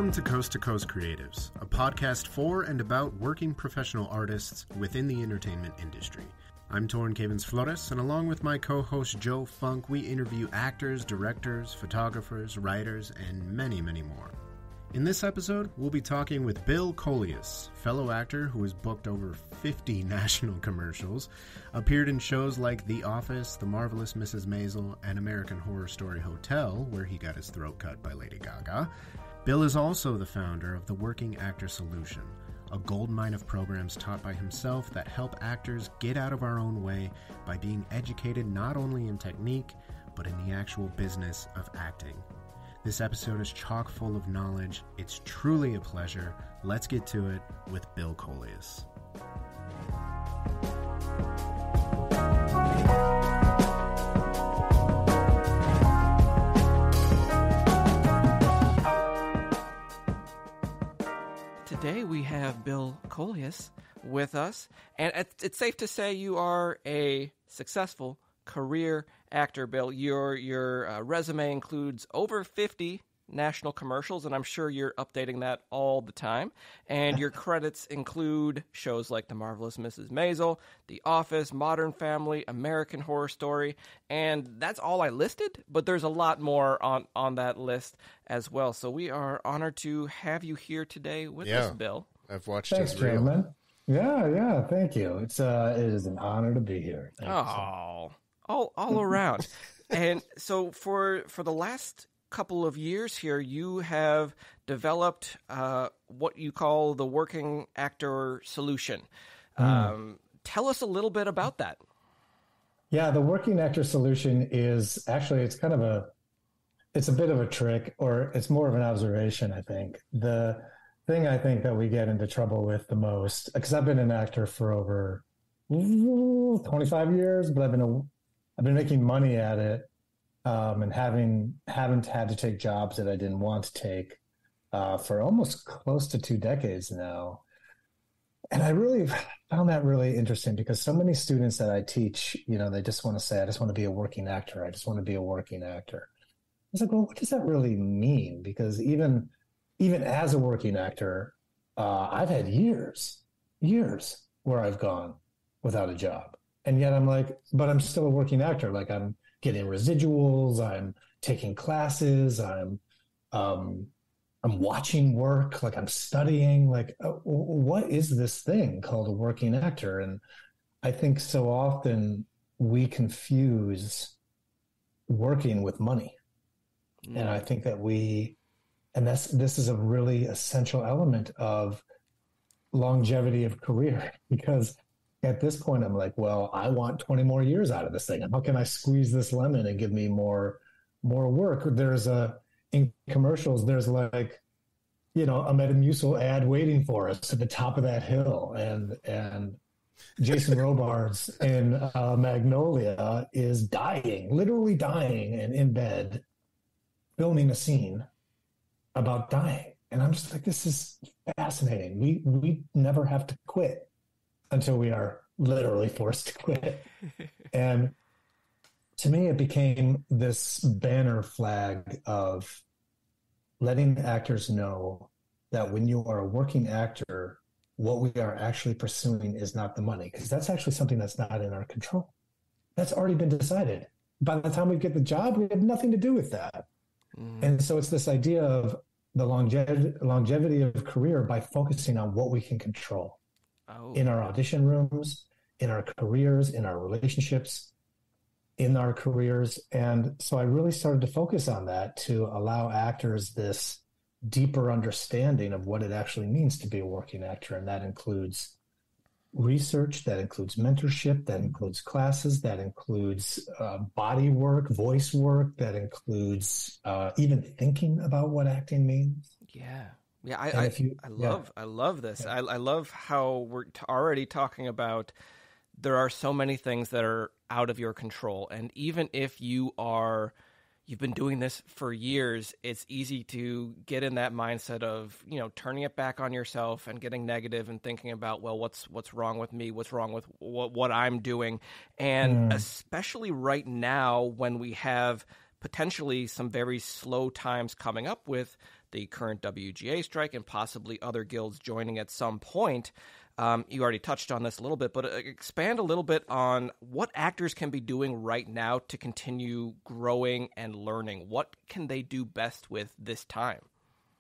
Welcome to Coast Creatives, a podcast for and about working professional artists within the entertainment industry. I'm Cavins Flores, and along with my co-host Joe Funk, we interview actors, directors, photographers, writers, and many, many more. In this episode, we'll be talking with Bill Coelius, fellow actor who has booked over 50 national commercials, appeared in shows like The Office, The Marvelous Mrs. Maisel, and American Horror Story Hotel, where he got his throat cut by Lady Gaga. Bill is also the founder of the Working Actor Solution, a goldmine of programs taught by himself that help actors get out of our own way by being educated not only in technique, but in the actual business of acting. This episode is chock full of knowledge. It's truly a pleasure. Let's get to it with Bill Coelius. Today we have Bill Coelius with us, and it's safe to say you are a successful career actor, Bill. Your resume includes over 50 national commercials, and I'm sure you're updating that all the time. And your credits include shows like The Marvelous Mrs. Maisel, The Office, Modern Family, American Horror Story, and that's all I listed, but there's a lot more on that list as well. So we are honored to have you here today with us, Bill. I've watched Thanks, his reel. gentlemen. Yeah, thank you. It is an honor to be here. All around. And so for the last couple of years here, you have developed what you call the Working Actor Solution. Tell us a little bit about that. Yeah, the Working Actor Solution is actually, it's a bit of a trick, or it's more of an observation, I think. The thing I think that we get into trouble with the most, because I've been an actor for over 25 years, but I've been making money at it, and haven't had to take jobs that I didn't want to take for almost close to 2 decades now. And I really found that really interesting because so many students that I teach, they just want to say, I just want to be a working actor. I just want to be a working actor. I was like, well, what does that really mean? Because even as a working actor, I've had years where I've gone without a job. And yet I'm like, but I'm still a working actor. Like I'm getting residuals, I'm taking classes, I'm watching work, like I'm studying, like what is this thing called a working actor? And I think so often we confuse working with money. And I think that this is a really essential element of longevity of career, because at this point, I'm like, well, I want 20 more years out of this thing. How can I squeeze this lemon and give me more work? In commercials, there's like, a Metamucil ad waiting for us at the top of that hill. And Jason Robards in Magnolia is dying, literally dying, and in bed filming a scene about dying. And I'm just like, this is fascinating. We never have to quit until we are literally forced to quit. And to me, it became this banner flag of letting actors know that when you are a working actor, what we are actually pursuing is not the money, because that's actually something that's not in our control. That's already been decided. By the time we get the job, we have nothing to do with that. And so it's this idea of the longevity of career by focusing on what we can control. In our audition rooms, in our careers, in our relationships, in our careers. And so I really started to focus on that to allow actors this deeper understanding of what it actually means to be a working actor. And that includes research, that includes mentorship, that includes classes, that includes body work, voice work, that includes even thinking about what acting means. Yeah, I love this. Yeah. I love how we're already talking about there are so many things that are out of your control. And even if you've been doing this for years, it's easy to get in that mindset of, turning it back on yourself and getting negative and thinking about, well, what's wrong with me? What's wrong with what I'm doing? And especially right now when we have potentially some very slow times coming up with the current WGA strike and possibly other guilds joining at some point. You already touched on this a little bit, but expand a little bit on what actors can be doing right now to continue growing and learning. What can they do best with this time?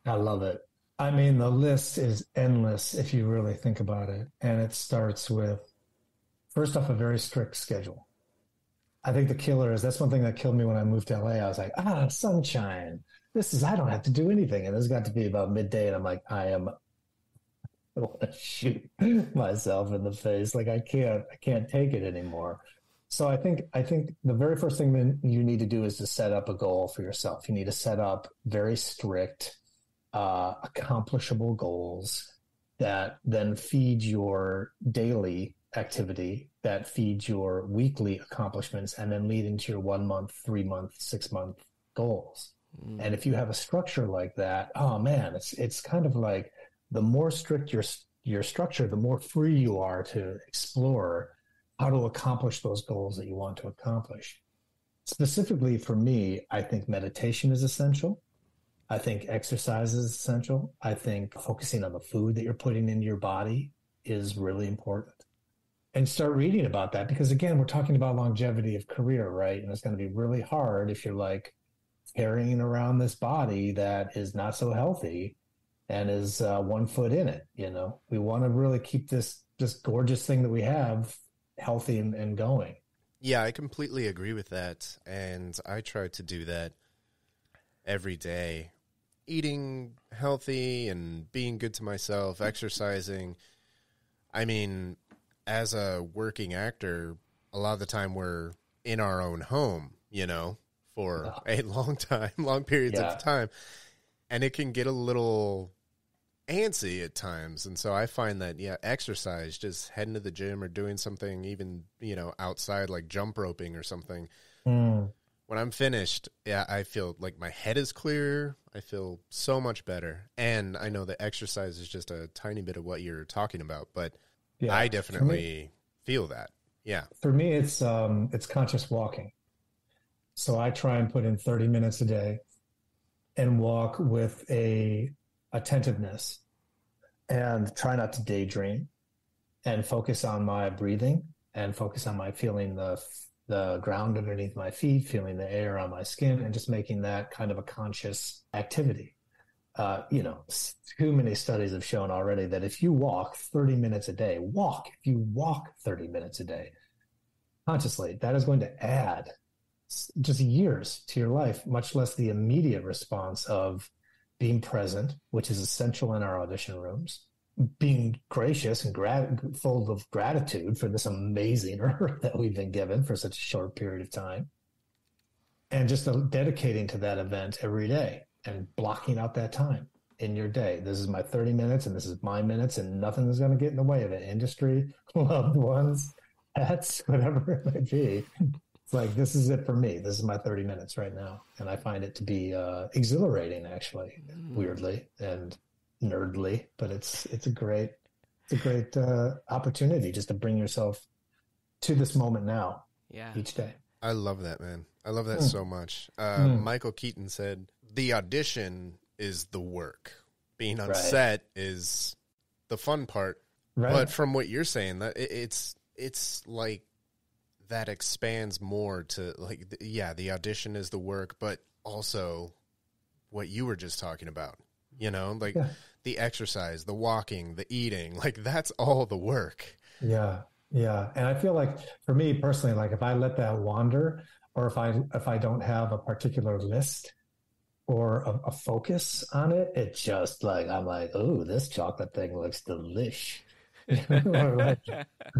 I love it. I mean, the list is endless if you really think about it. And it starts with, first off, a very strict schedule. I think the killer is, that's one thing that killed me when I moved to LA. I was like, sunshine. I don't have to do anything. And this got to be about midday. And I'm like, I want to shoot myself in the face. Like I can't take it anymore. So I think the very first thing that you need to do is to set up a goal for yourself. You need to set up very strict, accomplishable goals that then feed your daily activity, that feeds your weekly accomplishments, and then lead into your 1 month, 3 month, 6 month goals. And if you have a structure like that, oh man, it's kind of like the more strict your structure, the more free you are to explore how to accomplish those goals that you want to accomplish. Specifically for me, I think meditation is essential. I think exercise is essential. I think focusing on the food that you're putting into your body is really important. And start reading about that, because again, we're talking about longevity of career, right? And it's going to be really hard if you're like carrying around this body that is not so healthy and is 1 foot in it. We want to really keep this gorgeous thing that we have healthy and going. Yeah, I completely agree with that. And I try to do that every day. Eating healthy and being good to myself, exercising. I mean, as a working actor, a lot of the time we're in our own home, for a long periods of time. And it can get a little antsy at times. And so I find that, exercise, just heading to the gym or doing something even, outside, like jump roping or something. When I'm finished, I feel like my head is clear. I feel so much better. And I know that exercise is just a tiny bit of what you're talking about, but I definitely feel that. Yeah. For me, it's conscious walking. So I try and put in 30 minutes a day and walk with a attentiveness and try not to daydream and focus on my breathing and focus on my feeling the ground underneath my feet, feeling the air on my skin, and just making that kind of a conscious activity. Too many studies have shown already that if you walk 30 minutes a day, if you walk 30 minutes a day consciously, that is going to add just years to your life, much less the immediate response of being present, which is essential in our audition rooms, being gracious and full of gratitude for this amazing earth that we've been given for such a short period of time, and just dedicating to that event every day and blocking out that time in your day. This is my 30 minutes and this is my minutes, and nothing is going to get in the way of it. Industry, loved ones, pets, whatever it might be. It's like, this is it for me. This is my 30 minutes right now. And I find it to be exhilarating, actually, weirdly and nerdly, but it's a great opportunity just to bring yourself to this moment now each day. I love that, man. I love that so much. Michael Keaton said, the audition is the work. Being on set is the fun part. Right. But from what you're saying, that it's like that expands more to like, the audition is the work, but also what you were just talking about, the exercise, the walking, the eating, like that's all the work. Yeah. Yeah. And I feel like for me personally, like if I let that wander, or if I don't have a particular list or a focus on it, it just like, I'm like, oh, this chocolate thing looks delish. Or like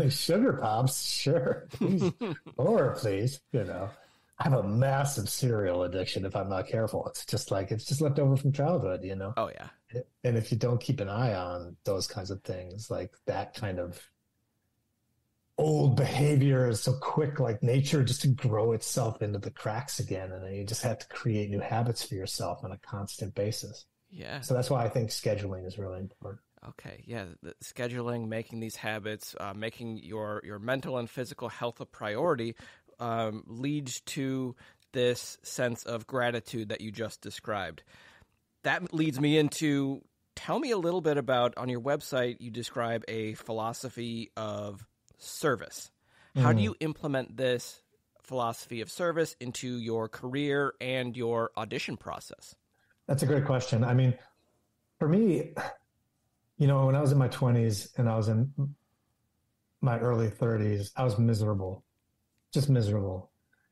sugar pops, sure. Please. Or please, I have a massive cereal addiction if I'm not careful. It's just left over from childhood, Oh, yeah. And if you don't keep an eye on those kinds of things, like that kind of old behavior is so quick, like nature just to grow itself into the cracks again. And then you just have to create new habits for yourself on a constant basis. Yeah. So that's why I think scheduling is really important. Okay, yeah, the scheduling, making these habits, making your mental and physical health a priority leads to this sense of gratitude that you just described. that leads me into, tell me a little bit about, on your website, you describe a philosophy of service. How do you implement this philosophy of service into your career and your audition process? That's a great question. I mean, for me, when I was in my 20s and I was in my early 30s, I was miserable, just miserable.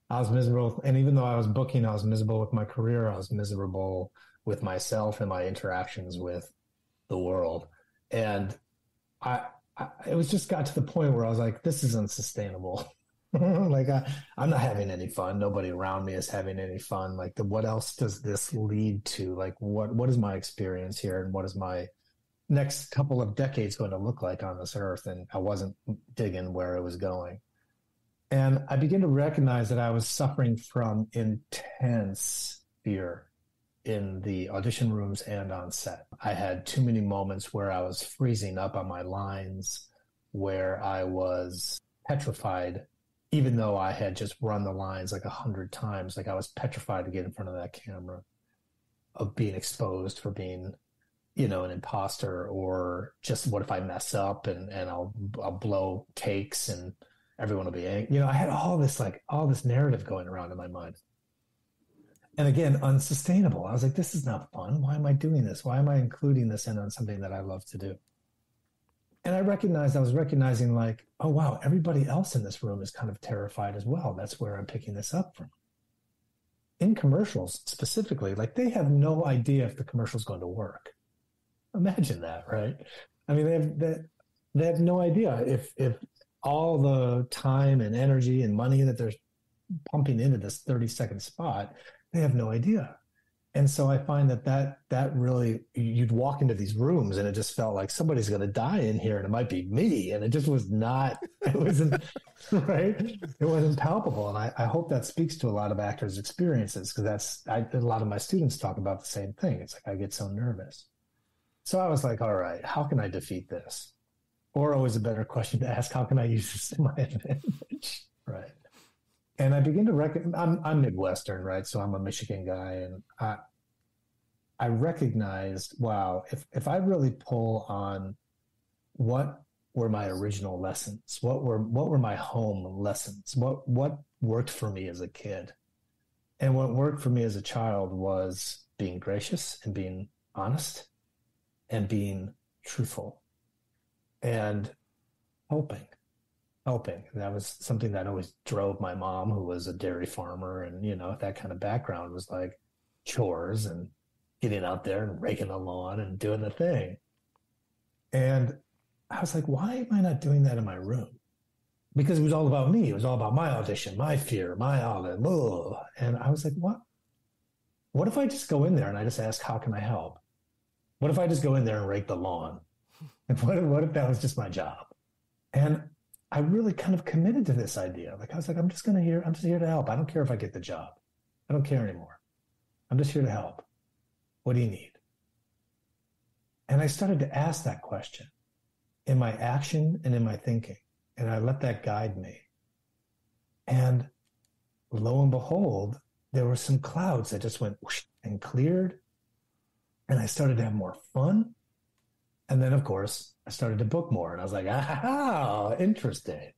I was miserable. And even though I was booking, I was miserable with my career. I was miserable with myself and my interactions with the world. And it was just got to the point where I was like, this is unsustainable. Like I'm not having any fun. Nobody around me is having any fun. Like what else does this lead to? Like what is my experience here? And what is my next couple of decades going to look like on this earth? And I wasn't digging where it was going. And I began to recognize that I was suffering from intense fear in the audition rooms and on set. I had too many moments where I was freezing up on my lines, where I was petrified, even though I had just run the lines like 100 times. Like I was petrified to get in front of that camera, of being exposed for being, an imposter, or just what if I mess up and I'll blow takes and everyone will be angry. I had all this narrative going around in my mind. And again, unsustainable. I was like, this is not fun. Why am I doing this? Why am I including this in on something that I love to do? And I was recognizing like, oh, wow, everybody else in this room is kind of terrified as well. That's where I'm picking this up from. In commercials specifically, like they have no idea if the commercial is going to work. Imagine that, right? I mean, they have no idea if all the time and energy and money that they're pumping into this 30-second spot, they have no idea. And so I find that really, you'd walk into these rooms and it just felt like somebody's going to die in here and it might be me. And it just was not, it wasn't, right? It wasn't palpable. And I hope that speaks to a lot of actors' experiences, because a lot of my students talk about the same thing. It's like, I get so nervous. So I was like, all right, how can I defeat this? Or always a better question to ask, how can I use this to my advantage? Right. And I begin to recognize, I'm Midwestern, right? So I'm a Michigan guy. And I recognized, wow, if I really pull on what were my original lessons, what were my home lessons, what worked for me as a kid. And what worked for me as a child was being gracious and being honest and being truthful and helping. That was something that always drove my mom, who was a dairy farmer, and that kind of background was like chores and getting out there and raking the lawn and doing the thing. And I was like, why am I not doing that in my room? Because it was all about me. It was all about my audition, my fear, my all that. Ugh. And I was like, what if I just go in there and I just ask, how can I help? What if I just go in there and rake the lawn? And what if that was just my job? And I really kind of committed to this idea. Like, I was like, I'm just here to help. I don't care if I get the job. I don't care anymore. I'm just here to help. What do you need? And I started to ask that question in my action and in my thinking. And I let that guide me. And lo and behold, there were some clouds that just went whoosh and cleared. And I started to have more fun. And then, of course, I started to book more. And I was like, interesting.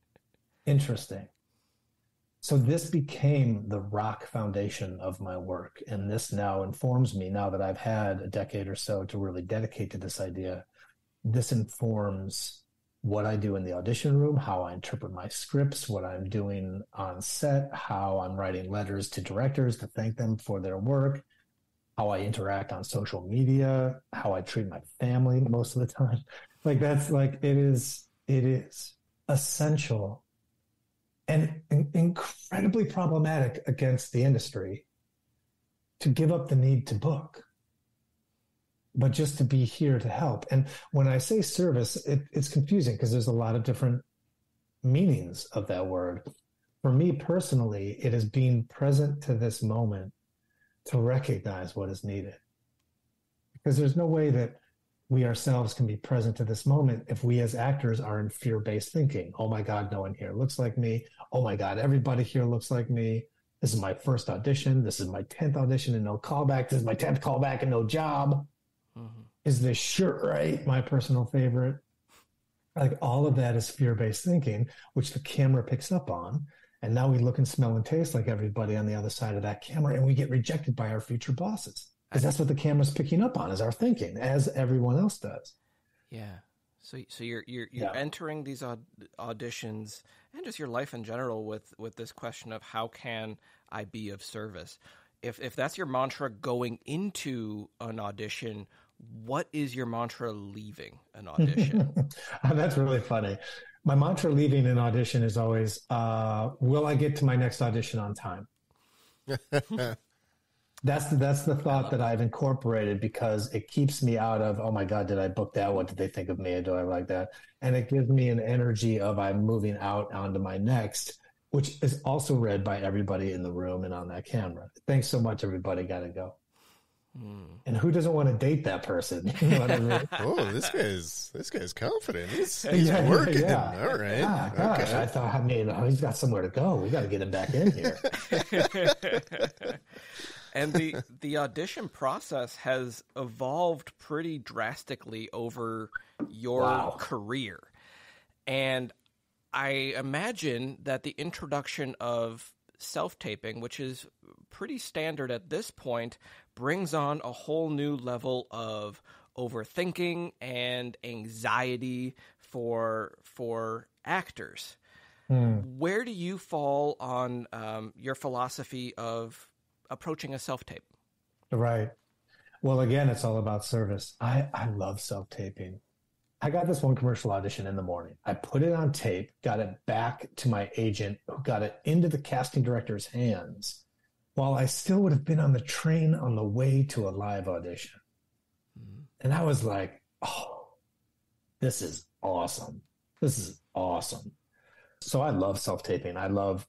So this became the rock foundation of my work. And this now informs me, now that I've had a decade or so to really dedicate to this idea. This informs what I do in the audition room, how I interpret my scripts, what I'm doing on set, how I'm writing letters to directors to thank them for their work, how I interact on social media, how I treat my family most of the time. Like it is essential and incredibly problematic against the industry to give up the need to book, but just to be here to help. And when I say service, it's confusing because there's a lot of different meanings of that word. For me personally, it is being present to this moment to recognize what is needed. Because there's no way that we ourselves can be present to this moment if we as actors are in fear-based thinking. Oh my God, no one here looks like me. Oh my God, everybody here looks like me. This is my first audition. This is my 10th audition and no callback. This is my 10th callback and no job. Mm-hmm. Is this shirt right? My personal favorite. Like all of that is fear-based thinking, which the camera picks up on. And now we look and smell and taste like everybody on the other side of that camera, and we get rejected by our future bosses. Because that's what the camera's picking up on, is our thinking, as everyone else does. Yeah. So you're entering these auditions and just your life in general with this question of how can I be of service? If that's your mantra going into an audition, what is your mantra leaving an audition? That's really funny. My mantra leaving an audition is always, will I get to my next audition on time? That's the thought that I've incorporated, because it keeps me out of, oh my God, did I book that? What did they think of me? Do I like that? And it gives me an energy of I'm moving out onto my next, which is also read by everybody in the room and on that camera. Thanks so much, everybody. Got to go. And who doesn't want to date that person? You know what I mean? Oh, this guy's confident. He's working. Yeah. All right. Yeah, gosh, okay. I thought, he's got somewhere to go. We got to get him back in here. And the audition process has evolved pretty drastically over your career. And I imagine that the introduction of self-taping, which is pretty standard at this point, brings on a whole new level of overthinking and anxiety for actors. Where do you fall on your philosophy of approaching a self-tape? Right. Well, again, it's all about service. I love self-taping. I got this one commercial audition in the morning. I put it on tape, got it back to my agent, who got it into the casting director's hands, while I still would have been on the train on the way to a live audition. And I was like, oh, this is awesome. This is awesome. So I love self-taping. I love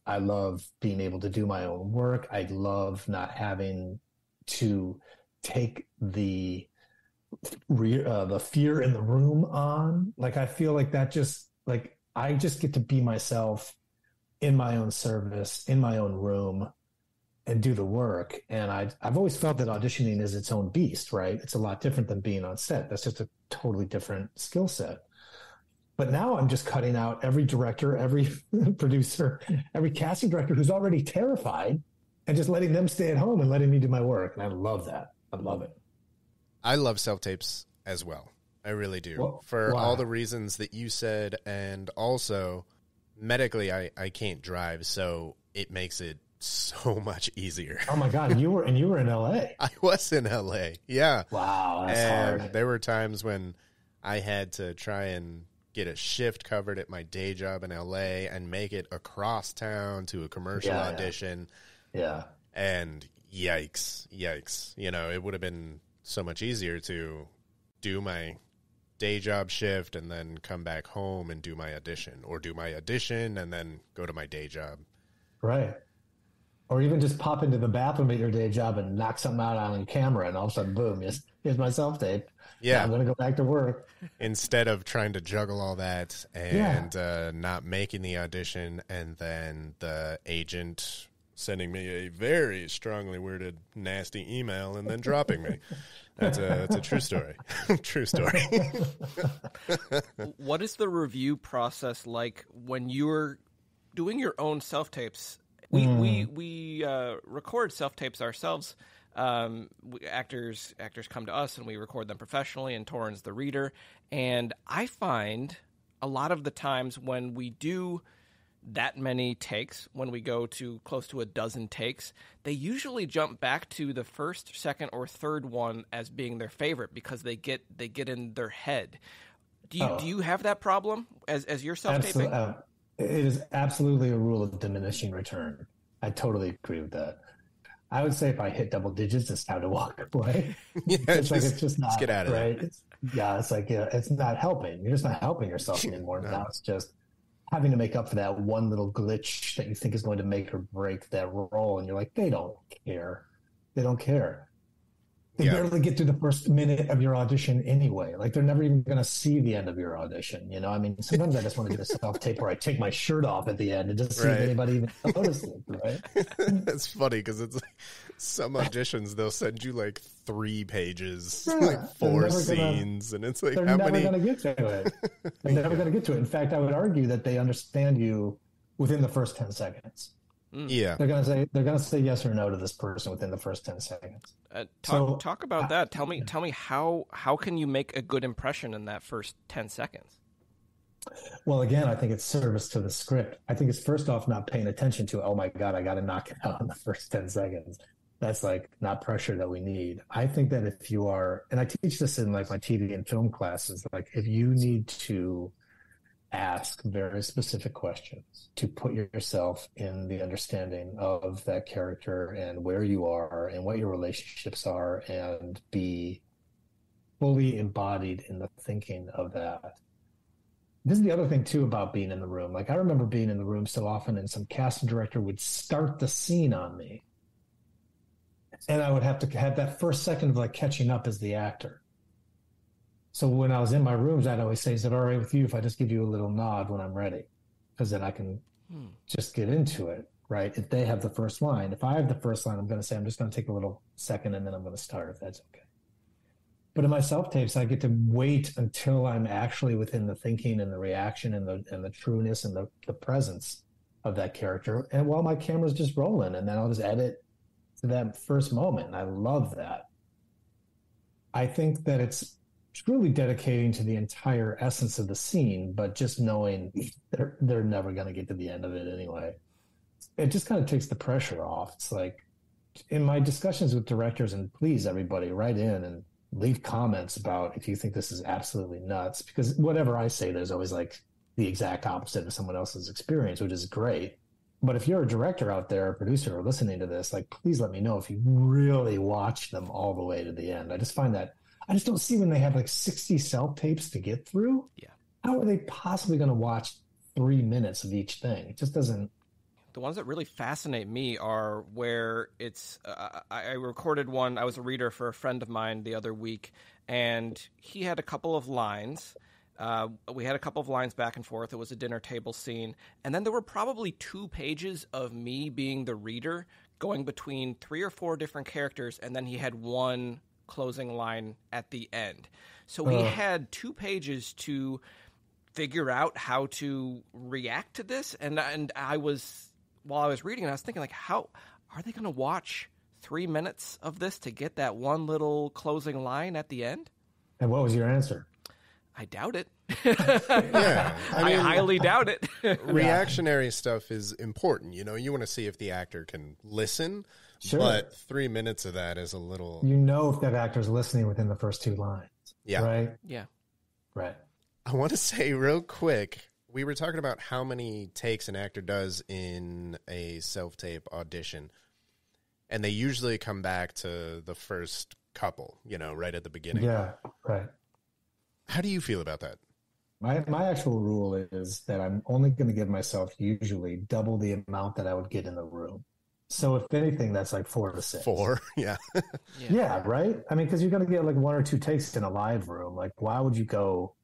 being able to do my own work. I love not having to take the fear in the room on. Like, I feel like that just, like, I just get to be myself in my own service, in my own room, and do the work. And I've always felt that auditioning is its own beast, right? It's a lot different than being on set. That's just a totally different skill set. But now I'm just cutting out every director, every producer, every casting director who's already terrified, and just letting them stay at home and letting me do my work. And I love that. I love it. I love self-tapes as well. I really do. Well, for all the reasons that you said, and also medically I can't drive, so it makes it so much easier. Oh my God, you were in LA. I was in LA. Yeah. Wow, that's hard. There were times when I had to try and get a shift covered at my day job in LA and make it across town to a commercial audition. Yeah. And yikes. You know, it would have been so much easier to do my day job shift and then come back home and do my audition, or do my audition and then go to my day job. Right. Or even just pop into the bathroom at your day job and knock something out on camera, and all of a sudden, boom, here's my self-tape. Yeah. I'm going to go back to work. Instead of trying to juggle all that and not making the audition, and then the agent sending me a very strongly worded, nasty email and then dropping me. That's a true story. True story. What is the review process like when you're doing your own self-tapes? We record self-tapes ourselves. Actors come to us and we record them professionally, and Taurean's the reader. And I find a lot of the times when we do that many takes, when we go to close to a dozen takes, they usually jump back to the first, second, or third one as being their favorite, because they get in their head. Do you have that problem as you're self-taping? It is absolutely a rule of diminishing return. I totally agree with that. I would say if I hit double digits, it's time to walk away. It's just not, get out of right? there. It's not helping. You're just not helping yourself anymore. No. Now it's just having to make up for that one little glitch that you think is going to make or break that role. And you're like, they don't care. They don't care. They barely get through the first minute of your audition anyway. Like they're never even going to see the end of your audition. You know, I mean, sometimes I just want to do a self-tape where I take my shirt off at the end and just see if anybody even notices it, right? That's funny because it's like some auditions, they'll send you like 3 pages, like 4 scenes. And it's like, they're never going to get to it. They're never going to get to it. In fact, I would argue that they understand you within the first 10 seconds. Yeah, they're gonna say yes or no to this person within the first 10 seconds. Talk about that. Tell me how can you make a good impression in that first 10 seconds? Well, again, I think it's service to the script. I think it's first off not paying attention to, oh my God, I got to knock it out in the first 10 seconds. That's like not pressure that we need. I think that if you are, and I teach this in like my TV and film classes, like if you need to ask very specific questions to put yourself in the understanding of that character and where you are and what your relationships are and be fully embodied in the thinking of that. This is the other thing too about being in the room. Like I remember being in the room so often and some casting director would start the scene on me and I would have to have that first second of like catching up as the actor. So when I was in my rooms, I'd always say, is it all right with you if I just give you a little nod when I'm ready? Because then I can just get into it, right? If they have the first line. If I have the first line, I'm going to say, I'm just going to take a little second and then I'm going to start, if that's okay. But in my self-tapes, I get to wait until I'm actually within the thinking and the reaction and the trueness and the presence of that character. And while my camera's just rolling, and then I'll just edit to that first moment. And I love that. I think that it's truly dedicating to the entire essence of the scene, but just knowing they're never going to get to the end of it anyway. It just kind of takes the pressure off. It's like in my discussions with directors, and please everybody write in and leave comments about if you think this is absolutely nuts, because whatever I say, there's always like the exact opposite of someone else's experience, which is great. But if you're a director out there, a producer, or listening to this, like, please let me know if you really watch them all the way to the end. I just find that I just don't see when they have like 60 self-tapes to get through. Yeah. How are they possibly going to watch 3 minutes of each thing? It just doesn't. The ones that really fascinate me are where it's, I recorded one, I was a reader for a friend of mine the other week, and he had a couple of lines. We had a couple of lines back and forth. It was a dinner table scene. And then there were probably 2 pages of me being the reader going between 3 or 4 different characters, and then he had one closing line at the end. So we had 2 pages to figure out how to react to this. And I was, while I was reading it, I was thinking, like, how are they going to watch 3 minutes of this to get that one little closing line at the end? And what was your answer? I doubt it. Yeah. I highly doubt it. Reactionary stuff is important. You know, you want to see if the actor can listen. Sure. But 3 minutes of that is a little... You know if that actor's listening within the first 2 lines. Yeah. Right? Yeah. Right. I want to say real quick, we were talking about how many takes an actor does in a self-tape audition. And they usually come back to the first couple, you know, right at the beginning. Yeah, right. How do you feel about that? My actual rule is that I'm only going to give myself usually double the amount that I would get in the room. So if anything, that's like 4 to 6. 4, yeah. Yeah, right? I mean, because you're going to get like 1 or 2 takes in a live room. Like, why would you go?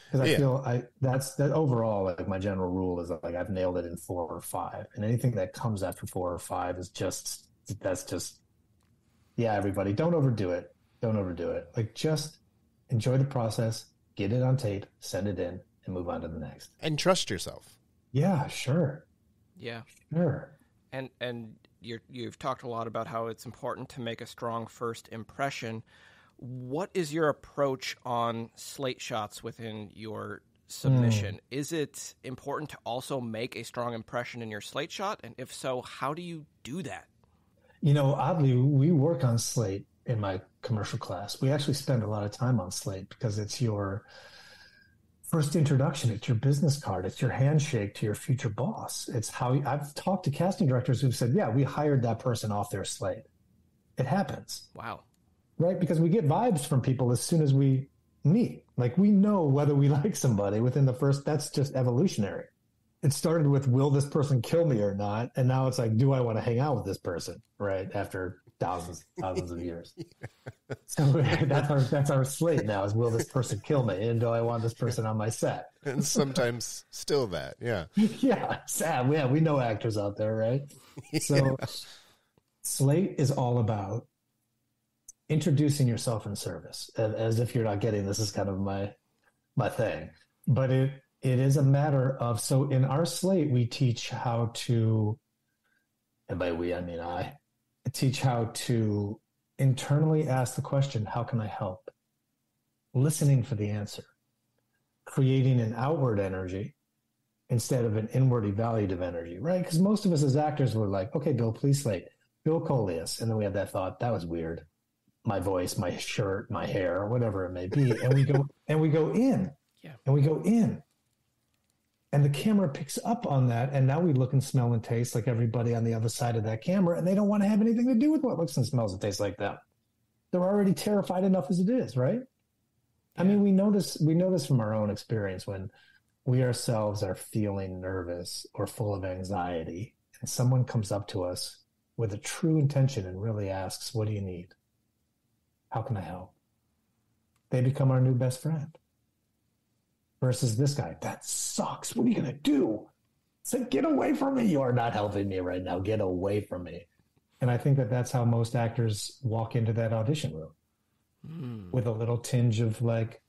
Because I feel that overall, like my general rule is like I've nailed it in 4 or 5. And anything that comes after 4 or 5 is that's just, yeah, everybody, don't overdo it. Don't overdo it. Like, just enjoy the process, get it on tape, send it in, and move on to the next. And trust yourself. Yeah, sure. Yeah. Sure. And you've talked a lot about how it's important to make a strong first impression. What is your approach on slate shots within your submission? Is it important to also make a strong impression in your slate shot? And if so, how do you do that? You know, oddly, we work on slate in my commercial class. We actually spend a lot of time on slate because it's your first introduction. It's your business card. It's your handshake to your future boss. It's how I've talked to casting directors who've said, yeah, we hired that person off their slate. It happens. Wow. Right? Because we get vibes from people as soon as we meet. Like, we know whether we like somebody within the first, that's just evolutionary. It started with, will this person kill me or not? And now it's like, do I want to hang out with this person? Right? After thousands of years. So that's our slate now is, will this person kill me? And do I want this person on my set? And sometimes still that, yeah. Yeah, sad. Yeah, we know actors out there, right? So slate is all about introducing yourself in service. As if you're not getting this is kind of my thing. But it is a matter of, so in our slate, we teach how to, and by we, I mean I teach how to internally ask the question, how can I help? Listening for the answer, creating an outward energy instead of an inward evaluative energy, right? Because most of us as actors were like, okay, Bill, please slate. Bill Coelius. And then we have that thought, that was weird. My voice, my shirt, my hair, whatever it may be. And we go in. Yeah. And we go in. And the camera picks up on that. And now we look and smell and taste like everybody on the other side of that camera. And they don't want to have anything to do with what looks and smells and tastes like them. They're already terrified enough as it is, right? Yeah. I mean, we know this from our own experience when we ourselves are feeling nervous or full of anxiety. And someone comes up to us with a true intention and really asks, what do you need? How can I help? They become our new best friend. Versus this guy, that sucks. What are you going to do? It's like, get away from me. You are not helping me right now. Get away from me. And I think that's how most actors walk into that audition room with a little tinge of like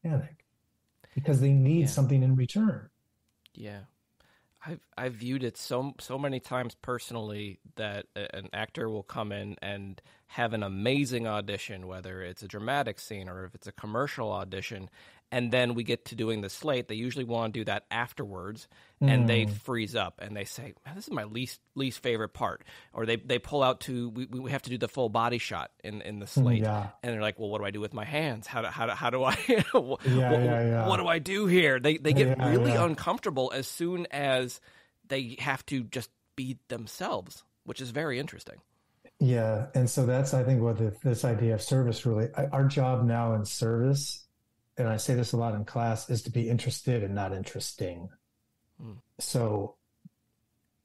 panic because they need something in return. Yeah. I've viewed it so many times personally that an actor will come in and have an amazing audition, whether it's a dramatic scene or if it's a commercial audition, and then we get to doing the slate. They usually want to do that afterwards, and they freeze up and they say, "Man, this is my least favorite part." Or they pull out we have to do the full body shot in the slate, and they're like, "Well, what do I do with my hands? How do I? What do I do here?" They get really uncomfortable as soon as they have to just be themselves, which is very interesting. Yeah, and so that's, I think, what this idea of service really. Our job now in service, and I say this a lot in class, is to be interested and not interesting. So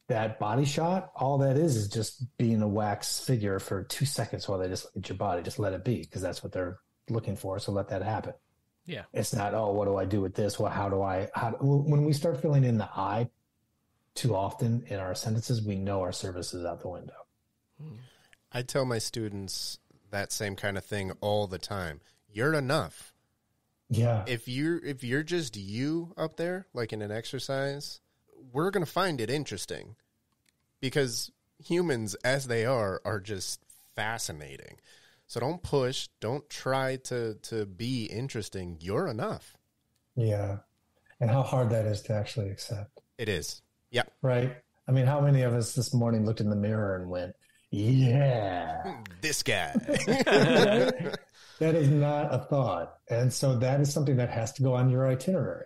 that body shot, all that is just being a wax figure for 2 seconds while they just look at your body. Just let it be, because that's what they're looking for. So let that happen. Yeah. It's not, oh, what do I do with this? Well, when we start filling in the I too often in our sentences, we know our service is out the window. I tell my students that same kind of thing all the time. You're enough. Yeah. If you're just you up there, like in an exercise, we're going to find it interesting because humans, as they are just fascinating. So don't push, don't try to be interesting. You're enough. Yeah. And how hard that is to actually accept. It is. Yeah. Right. I mean, how many of us this morning looked in the mirror and went, yeah, this guy. Right? That is not a thought. And so that is something that has to go on your itinerary.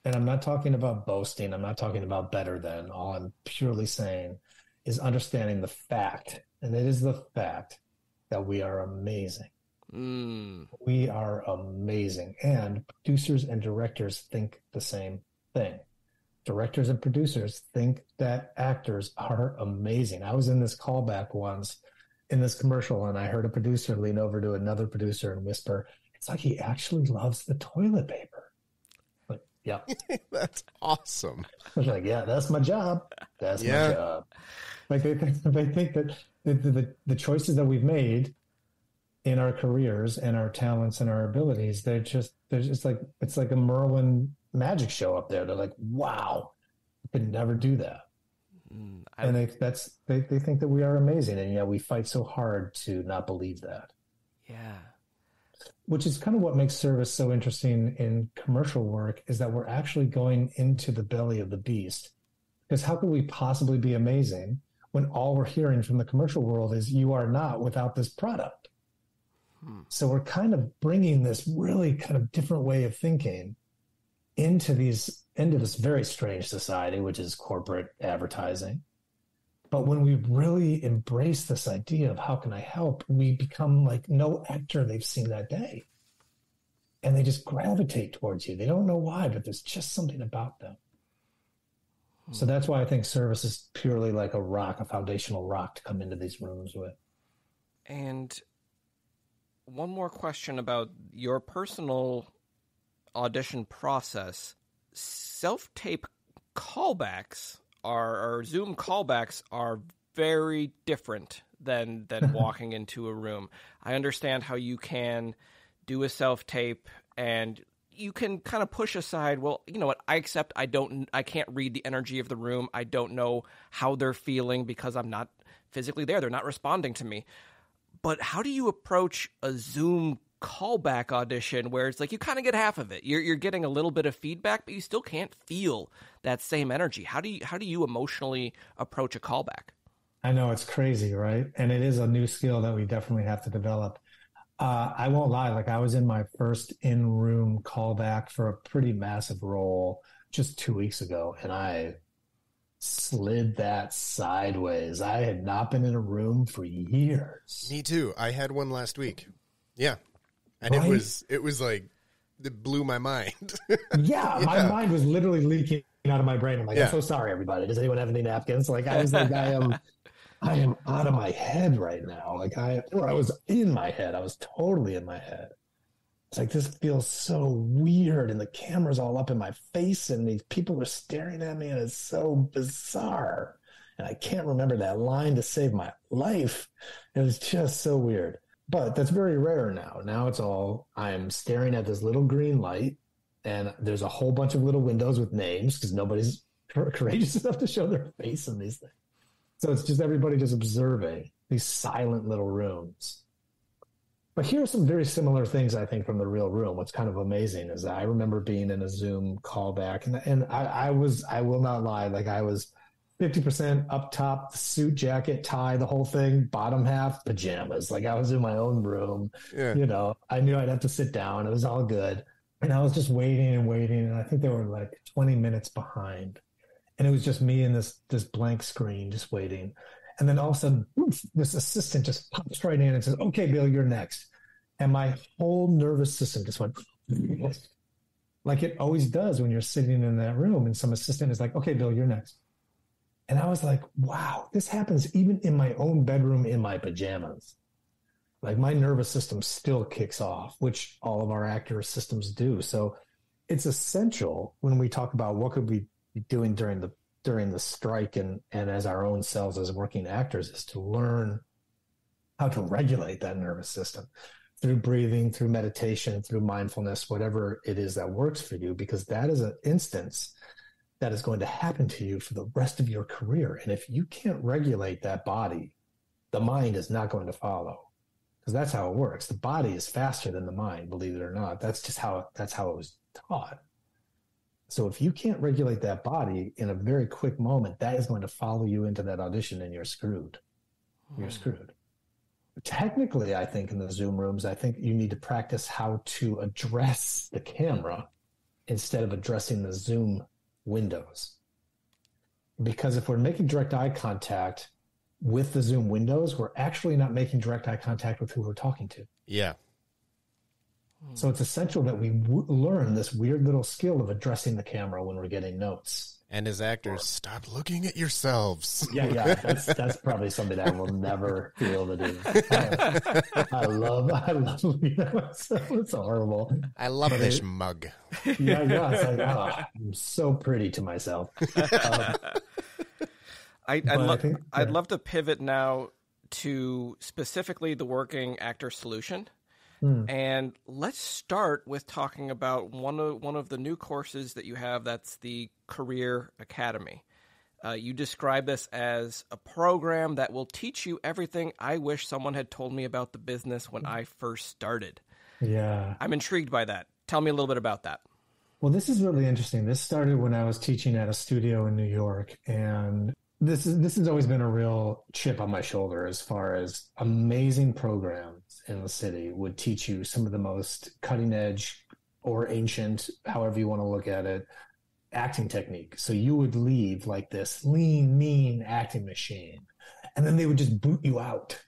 And I'm not talking about boasting. I'm not talking about better than. All I'm purely saying is understanding the fact, and it is the fact, that we are amazing. We are amazing. And producers and directors think the same thing. Directors and producers think that actors are amazing. I was in this callback once in this commercial, and I heard a producer lean over to another producer and whisper, "It's like he actually loves the toilet paper." Like, yeah. That's awesome. I was like, yeah, that's my job. That's my job. Like they think that the choices that we've made in our careers and our talents and our abilities, they're just like, it's like a Merlin magic show up there. They're like, wow, I could never do that. And they think that we are amazing, and yet we fight so hard to not believe that. Yeah. Which is kind of what makes service so interesting in commercial work, is that we're actually going into the belly of the beast. Because how could we possibly be amazing when all we're hearing from the commercial world is you are not without this product? So we're kind of bringing this really kind of different way of thinking into this very strange society, which is corporate advertising. But when we really embrace this idea of how can I help, we become like no actor they've seen that day. And they just gravitate towards you. They don't know why, but there's just something about them. So that's why I think service is purely like a rock, a foundational rock to come into these rooms with. And one more question about your personal audition process. Self-tape callbacks or Zoom callbacks are very different than walking into a room. I understand how you can do a self-tape and you can kind of push aside, well, you know what, I accept I can't read the energy of the room. I don't know how they're feeling because I'm not physically there. They're not responding to me. But how do you approach a Zoom callback audition where it's like you kind of get half of it? You're getting a little bit of feedback, but you still can't feel that same energy. How do you emotionally approach a callback? I know, it's crazy, right? And it is a new skill that we definitely have to develop. I won't lie, like I was in my first in-room callback for a pretty massive role just 2 weeks ago, and I slid that sideways. I had not been in a room for years. Me too. I had one last week. Yeah. And right? it was like, it blew my mind. Yeah, my mind was literally leaking out of my brain. I'm like, I'm so sorry, everybody. Does anyone have any napkins? Like, I was like, I am out of my head right now. Like I was in my head. I was totally in my head. It's like, this feels so weird. And the camera's all up in my face and these people are staring at me and it's so bizarre. And I can't remember that line to save my life. It was just so weird. But that's very rare now. Now it's all, I'm staring at this little green light and there's a whole bunch of little windows with names because nobody's courageous enough to show their face in these things. So it's just everybody just observing these silent little rooms. But here are some very similar things, I think, from the real room. What's kind of amazing is I remember being in a Zoom callback, and I will not lie, like I was 50% up top, suit, jacket, tie, the whole thing, bottom half, pajamas. Like I was in my own room. Yeah. You know, I knew I'd have to sit down. It was all good. And I was just waiting, and I think they were like 20 minutes behind. And it was just me and this blank screen just waiting. And then all of a sudden, oof, this assistant just pops right in and says, okay, Bill, you're next. And my whole nervous system just went like it always does when you're sitting in that room and some assistant is like, okay, Bill, you're next. And I was like, wow, this happens even in my own bedroom in my pajamas. Like my nervous system still kicks off, which all of our actor systems do. So it's essential when we talk about what could we be doing during the strike and as our own selves as working actors is to learn how to regulate that nervous system through breathing, through meditation, through mindfulness, whatever it is that works for you, because that is an instance that is going to happen to you for the rest of your career. And if you can't regulate that body, the mind is not going to follow, because that's how it works. The body is faster than the mind, believe it or not. That's how it was taught. So if you can't regulate that body in a very quick moment, that is going to follow you into that audition and you're screwed. You're screwed. Technically, I think in the Zoom rooms, I think you need to practice how to address the camera instead of addressing the Zoom windows. Because if we're making direct eye contact with the Zoom windows, we're actually not making direct eye contact with who we're talking to. Yeah. So it's essential that we learn this weird little skill of addressing the camera when we're getting notes. And as actors, stop looking at yourselves. Yeah. That's probably something I will never be able to do. I love looking at myself. It's horrible. I love this mug. Yeah. It's like, I'm so pretty to myself. I'd love to pivot now to specifically the working actor solution. And let's start with talking about one of the new courses that you have. That's the Career Academy. You describe this as a program that will teach you everything I wish someone had told me about the business when I first started. Yeah. I'm intrigued by that. Tell me a little bit about that. Well, this is really interesting. This started when I was teaching at a studio in New York, and this has always been a real chip on my shoulder as far as amazing programs in the city would teach you some of the most cutting edge or ancient, however you want to look at it, acting technique. So you would leave like this lean, mean acting machine, and then they would just boot you out.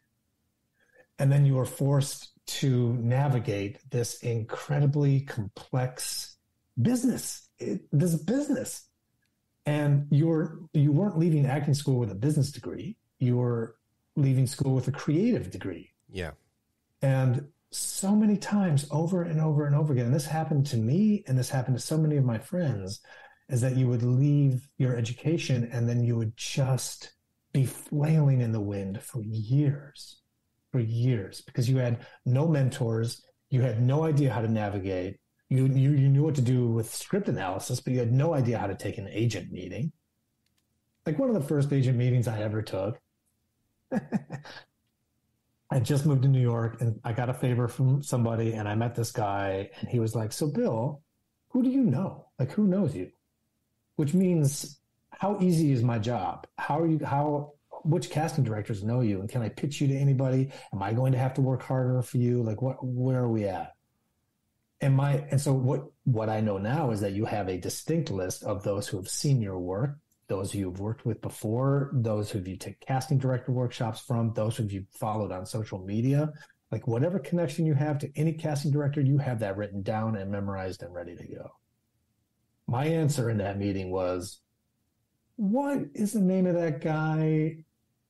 And then you were forced to navigate this incredibly complex business. This business. And you weren't leaving acting school with a business degree. You were leaving school with a creative degree. Yeah. And so many times over and over and over again, and this happened to me and this happened to so many of my friends, is that you would leave your education and then you would just be flailing in the wind for years, because you had no mentors, you had no idea how to navigate. You knew what to do with script analysis, but you had no idea how to take an agent meeting. Like one of the first agent meetings I ever took, I just moved to New York and I got a favor from somebody and I met this guy and he was like, so Bill, who do you know? Like, who knows you? Which means, how easy is my job? Which casting directors know you? And can I pitch you to anybody? Am I going to have to work harder for you? Like, where are we at? And so what I know now is that you have a distinct list of those who have seen your work, those who you've worked with before, those who you take casting director workshops from, those who you've followed on social media. Like, whatever connection you have to any casting director, you have that written down and memorized and ready to go. My answer in that meeting was, what is the name of that guy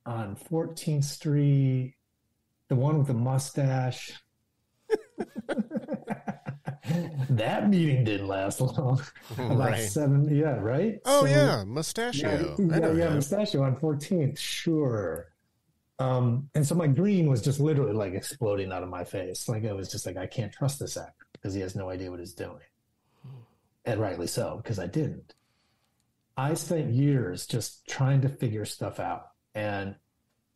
on 14th Street? The one with the mustache? That meeting didn't last long. About Right. 7, yeah, right? Oh, So, yeah, Mustachio. yeah, Mustachio on 14th, sure. And so my green was just literally like exploding out of my face. Like, it was just like, I can't trust this actor because he has no idea what he's doing. And rightly so, because I didn't. I spent years just trying to figure stuff out. And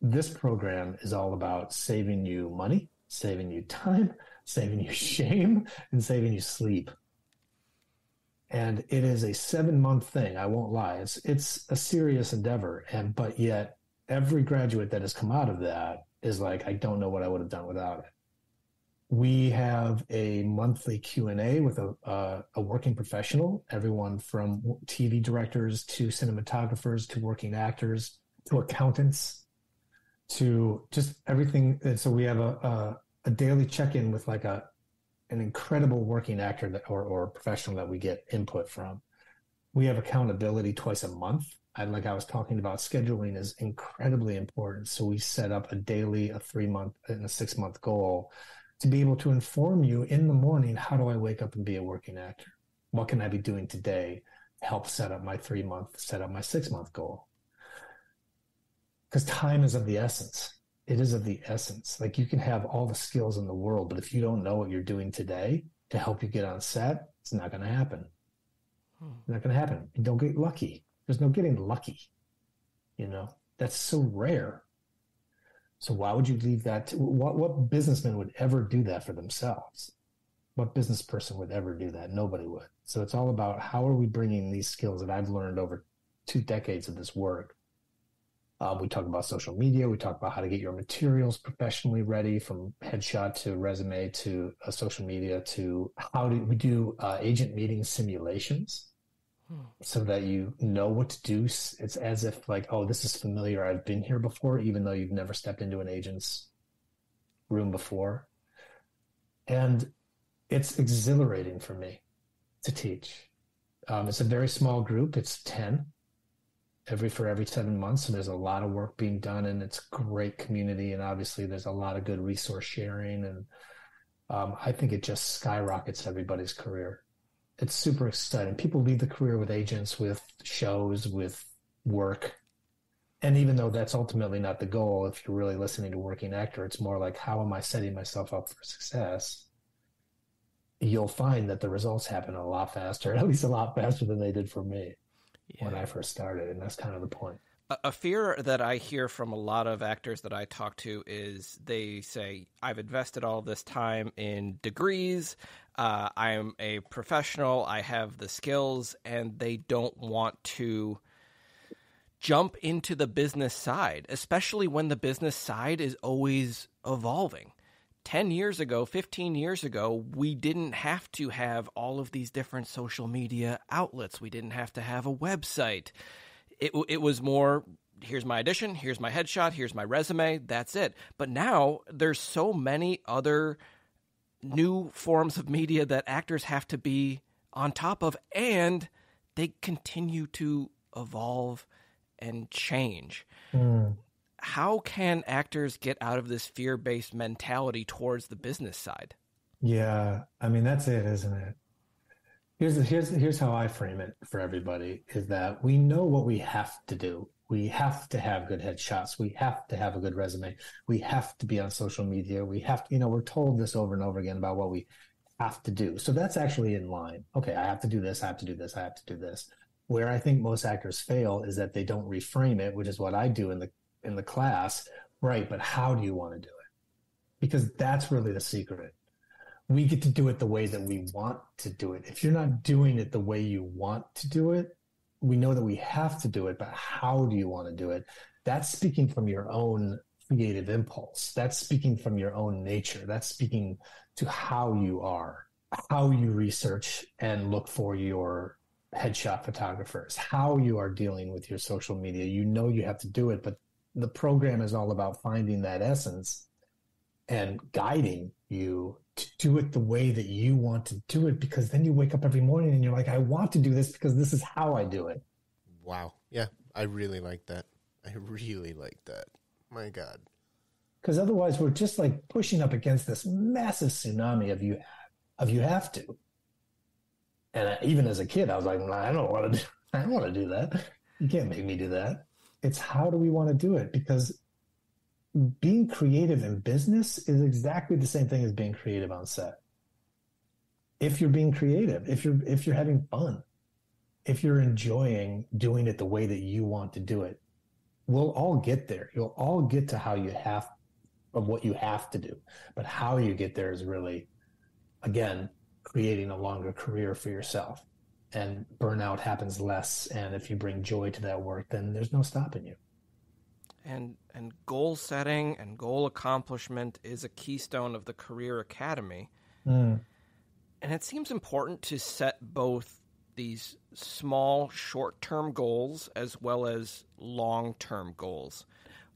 this program is all about saving you money, saving you time, saving you shame, and saving you sleep. And it is a 7-month thing. I won't lie. It's a serious endeavor. But yet every graduate that has come out of that is like, I don't know what I would have done without it. We have a monthly Q&A with a working professional, everyone from TV directors to cinematographers to working actors to accountants to just everything. And so we have a daily check-in with like an incredible working actor or professional that we get input from. We have accountability twice a month. Like I was talking about, scheduling is incredibly important. So we set up a daily, a 3-month, and a 6-month goal to be able to inform you in the morning, how do I wake up and be a working actor? What can I be doing today to help set up my 3-month, set up my 6-month goal? Because time is of the essence. It is of the essence. Like, you can have all the skills in the world, but if you don't know what you're doing today to help you get on set, it's not going to happen. It's not going to happen. You don't get lucky. There's no getting lucky. That's so rare. So why would you leave that? What businessman would ever do that for themselves? What business person would ever do that? Nobody would. So it's all about, how are we bringing these skills that I've learned over 2 decades of this work? We talk about social media. We talk about how to get your materials professionally ready, from headshot to resume to social media, to how do we do agent meeting simulations so that you know what to do. It's as if like, oh, this is familiar. I've been here before, even though you've never stepped into an agent's room before. And it's exhilarating for me to teach. It's a very small group. It's 10 for every 7 months. And there's a lot of work being done, and it's a great community. And obviously there's a lot of good resource sharing. And I think it just skyrockets everybody's career. It's super exciting. People leave the career with agents, with shows, with work. And even though that's ultimately not the goal, if you're really listening to Working Actor, it's more like, how am I setting myself up for success? You'll find that the results happen a lot faster, at least a lot faster than they did for me when I first started. And that's kind of the point. A fear that I hear from a lot of actors that I talk to is they say, I've invested all this time in degrees. I'm a professional. I have the skills, and they don't want to jump into the business side, especially when the business side is always evolving. 10 years ago, 15 years ago, we didn't have to have all of these different social media outlets. We didn't have to have a website. It was more, here's my audition, here's my headshot, here's my resume, that's it. But now there's so many other new forms of media that actors have to be on top of, and they continue to evolve and change. how can actors get out of this fear-based mentality towards the business side? Yeah, I mean, that's it, isn't it? Here's how I frame it for everybody is that we know what we have to do. We have to have good headshots. We have to have a good resume. We have to be on social media. We have to, we're told this over and over again about what we have to do. So that's actually in line. Okay, I have to do this. I have to do this. I have to do this. Where I think most actors fail is that they don't reframe it, which is what I do in the class. Right, but how do you want to do it? Because that's really the secret. We get to do it the way that we want to do it. If you're not doing it the way you want to do it, we know that we have to do it, but how do you want to do it? That's speaking from your own creative impulse. That's speaking from your own nature. That's speaking to how you are, how you research and look for your headshot photographers, how you are dealing with your social media. You know you have to do it, but the program is all about finding that essence and guiding you to do it the way that you want to do it, because then you wake up every morning and you're like, I want to do this because this is how I do it. Wow. Yeah, I really like that. I really like that. My God. Because otherwise we're just like pushing up against this massive tsunami of you have to. And even as a kid, I was like, I don't want to do that. You can't make me do that. It's how do we want to do it? Because being creative in business is exactly the same thing as being creative on set. If you're being creative, if you're having fun, if you're enjoying doing it the way that you want to do it, we'll all get there. You'll all get to what you have to do. But how you get there is really, again, creating a longer career for yourself. And burnout happens less. And if you bring joy to that work, then there's no stopping you. And goal setting and goal accomplishment is a keystone of the Career Academy. And it seems important to set both these small short-term goals as well as long-term goals.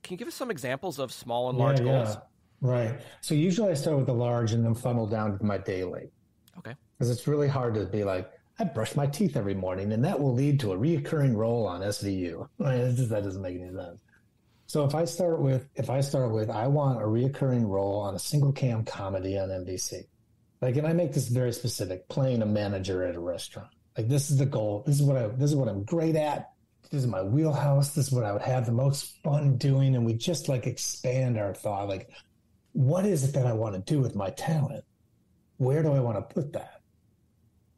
Can you give us some examples of small and large goals? Yeah, right. So usually I start with the large and then funnel down to my daily. Okay. Because it's really hard to be like, I brush my teeth every morning and that will lead to a reoccurring role on SVU. That doesn't make any sense. So if I start with, I want a reoccurring role on a single cam comedy on NBC. Like, and I make this very specific, playing a manager at a restaurant. Like, this is the goal. This is what I'm great at. This is my wheelhouse. This is what I would have the most fun doing. And we just like expand our thought. Like, what is it that I want to do with my talent? Where do I want to put that?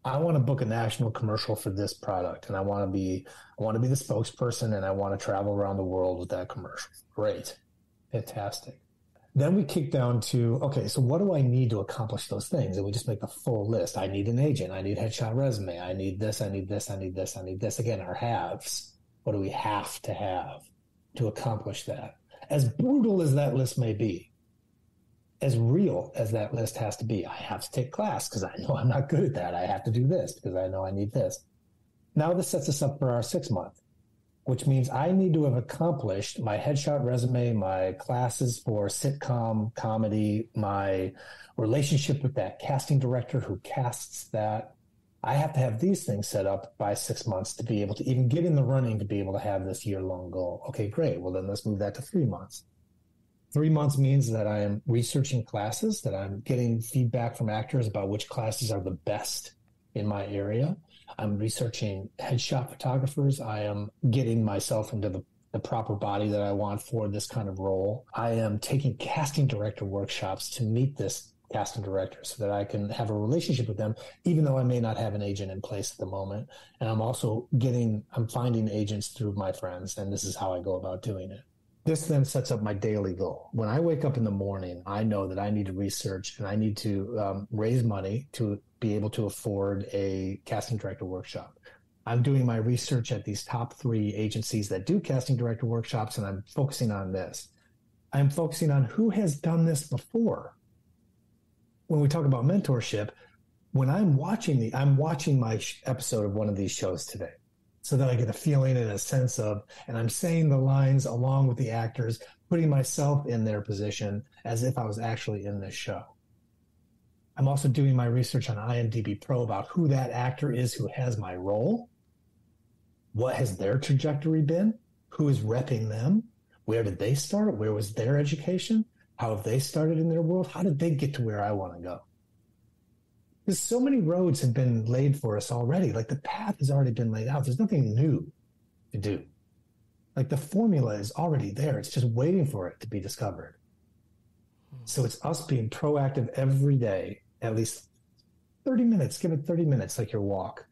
I want to book a national commercial for this product, and I want to be the spokesperson, and I want to travel around the world with that commercial. Great. Fantastic. Then we kick down to, okay, so what do I need to accomplish those things? And we just make the full list. I need an agent. I need headshot resume. I need this. I need this. I need this. I need this. Again, our haves. What do we have to accomplish that? As brutal as that list may be, as real as that list has to be, I have to take class because I know I'm not good at that. I have to do this because I know I need this. Now this sets us up for our 6 month, which means I need to have accomplished my headshot resume, my classes for sitcom, comedy, my relationship with that casting director who casts that. I have to have these things set up by 6 months to be able to even get in the running to be able to have this year-long goal. Okay, great. Well, then let's move that to 3 months. 3 months means that I am researching classes, that I'm getting feedback from actors about which classes are the best in my area. I'm researching headshot photographers. I am getting myself into the proper body that I want for this kind of role. I am taking casting director workshops to meet this casting director so that I can have a relationship with them, even though I may not have an agent in place at the moment. And I'm finding agents through my friends, and this is how I go about doing it. This then sets up my daily goal. When I wake up in the morning, I know that I need to research and I need to raise money to be able to afford a casting director workshop. I'm doing my research at these top 3 agencies that do casting director workshops, and I'm focusing on this. I'm focusing on who has done this before. When we talk about mentorship, when I'm watching my episode of one of these shows today, so that I get a feeling and a sense of, and I'm saying the lines along with the actors, putting myself in their position as if I was actually in this show. I'm also doing my research on IMDb Pro about who that actor is who has my role. What has their trajectory been? Who is repping them? Where did they start? Where was their education? How have they started in their world? How did they get to where I want to go? Because so many roads have been laid for us already. Like the path has already been laid out. There's nothing new to do. Like the formula is already there. It's just waiting for it to be discovered. So it's us being proactive every day, at least 30 minutes. Give it 30 minutes, like your walk.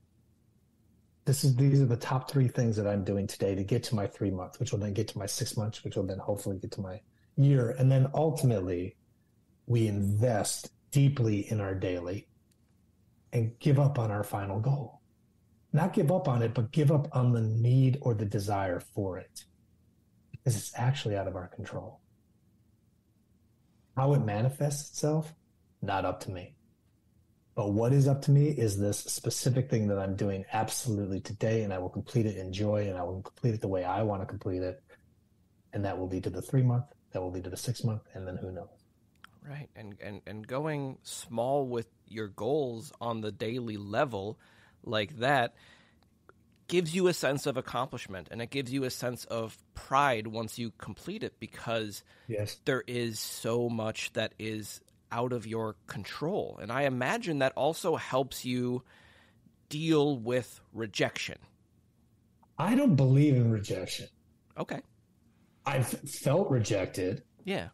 These are the top 3 things that I'm doing today to get to my 3 months, which will then get to my 6 months, which will then hopefully get to my year. And then ultimately, we invest deeply in our daily and give up on our final goal. Not give up on it, but give up on the need or the desire for it, because it's actually out of our control. How it manifests itself, not up to me. But what is up to me is this specific thing that I'm doing absolutely today, and I will complete it in joy, and I will complete it the way I want to complete it. And that will lead to the 3 month, that will lead to the 6 month, and then who knows? Right. And going small with your goals on the daily level like that gives you a sense of accomplishment, and it gives you a sense of pride once you complete it, because yes, there is so much that is out of your control. And I imagine that also helps you deal with rejection. I don't believe in rejection. Okay. I've felt rejected. Yeah.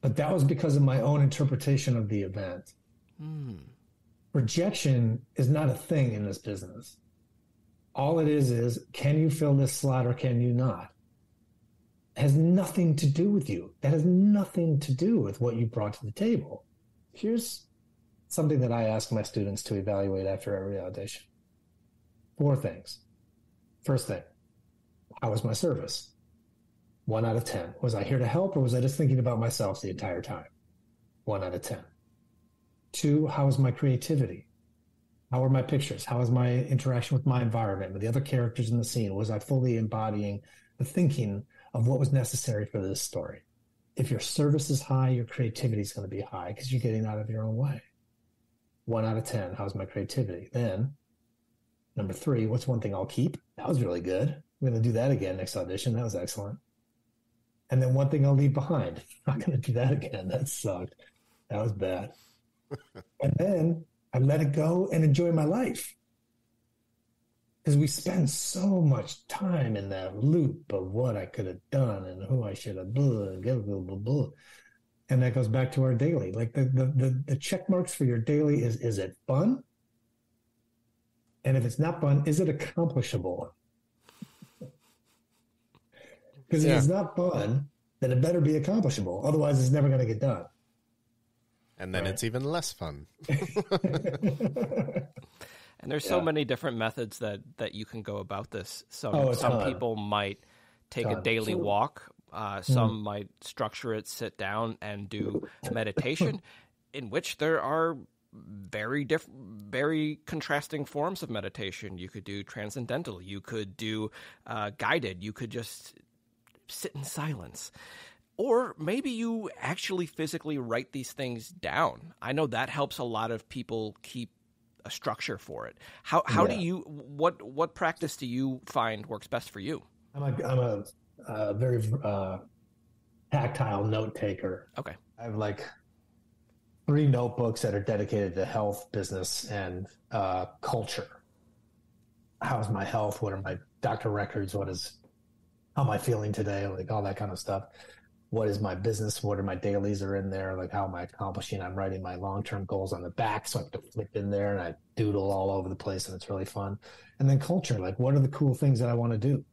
But that was because of my own interpretation of the event. Rejection is not a thing in this business. All it is, can you fill this slot or can you not? It has nothing to do with you. That has nothing to do with what you brought to the table. Here's something that I ask my students to evaluate after every audition. 4 things. First thing, how was my service? 1 out of 10. Was I here to help, or was I just thinking about myself the entire time? 1 out of 10. 2, how was my creativity? How were my pictures? How was my interaction with my environment, with the other characters in the scene? Was I fully embodying the thinking of what was necessary for this story? If your service is high, your creativity is going to be high because you're getting out of your own way. 1 out of 10. How's my creativity? Then, number 3, what's one thing I'll keep? That was really good. I'm going to do that again next audition. That was excellent. And then one thing I'll leave behind. I'm not going to do that again. That sucked. That was bad. And then I let it go and enjoy my life. Because we spend so much time in that loop of what I could have done and who I should have blah, blah, blah, blah, blah. And that goes back to our daily. Like the check marks for your daily is it fun? And if it's not fun, is it accomplishable? Because if it's not fun, then it better be accomplishable. Otherwise, it's never going to get done. And then it's even less fun. And there's so many different methods that you can go about this. Some people might take a daily walk. Some might structure it, sit down, and do meditation, in which there are very contrasting forms of meditation. You could do transcendental. You could do guided. You could just sit in silence. Or maybe you actually physically write these things down. I know that helps a lot of people keep a structure for it. How do you, what practice do you find works best for you? I'm a very tactile note taker. Okay. I have like 3 notebooks that are dedicated to health, business, and culture. How's my health? What are my doctor records? How am I feeling today? Like all that kind of stuff. What is my business? What are my dailies are in there? Like how am I accomplishing? I'm writing my long-term goals on the back, so I have to flip in there and I doodle all over the place, and it's really fun. And then culture, like what are the cool things that I want to do?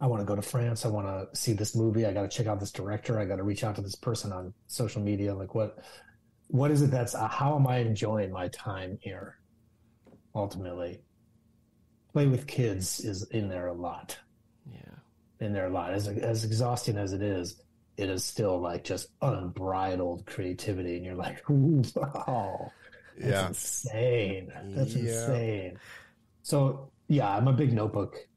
I want to go to France. I want to see this movie. I got to check out this director. I got to reach out to this person on social media. Like what is it that's, how am I enjoying my time here? Ultimately, play with kids is in there a lot. In there a lot. As exhausting as it is still like just unbridled creativity. And you're like, ooh, wow, that's insane. That's insane. So yeah, I'm a big notebook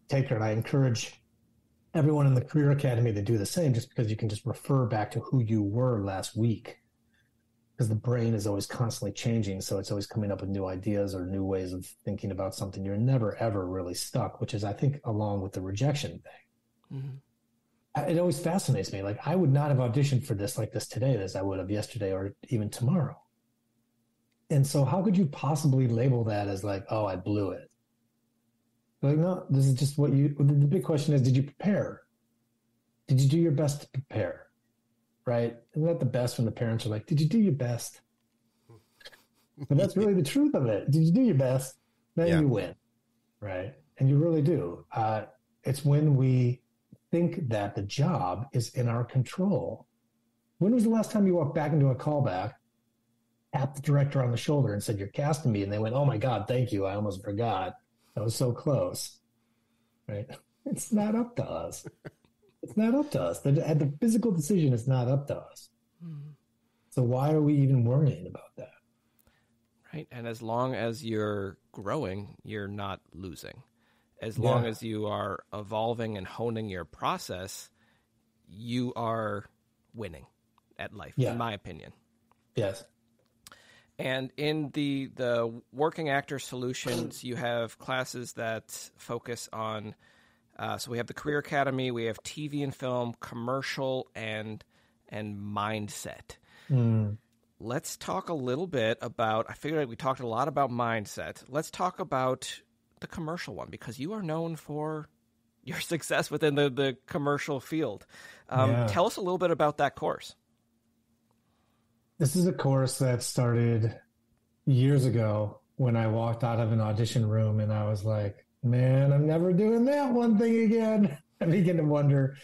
taker, and I encourage everyone in the Career Academy to do the same, just because you can just refer back to who you were last week, because the brain is always constantly changing. So it's always coming up with new ideas or new ways of thinking about something. You're never, ever really stuck, which is, I think, along with the rejection thing. It always fascinates me. Like, I would not have auditioned for this like this today as I would have yesterday or even tomorrow. And so how could you possibly label that as like, oh, I blew it? Like, no, this is just the big question is, did you prepare? Did you do your best to prepare? Right? Isn't that the best when the parents are like, did you do your best? But that's really the truth of it. Did you do your best? Then you win. Right? And you really do. It's when we think that the job is in our control. When was the last time you walked back into a callback, tapped the director on the shoulder and said, you're casting me? And they went, oh my God, thank you. I almost forgot. That was so close. Right? It's not up to us. It's not up to us. The physical decision is not up to us. So why are we even worrying about that? Right. And as long as you're growing, you're not losing. As long as you are evolving and honing your process, you are winning at life, in my opinion. Yes. And in the working actor solutions, you have classes that focus on, so we have the Career Academy, we have TV and film, commercial, and mindset. Let's talk a little bit about, I figured we talked a lot about mindset. Let's talk about the commercial one, because you are known for your success within the commercial field. Tell us a little bit about that course. This is a course that started years ago when I walked out of an audition room and I was like, man, I'm never doing that one thing again. I began to wonder,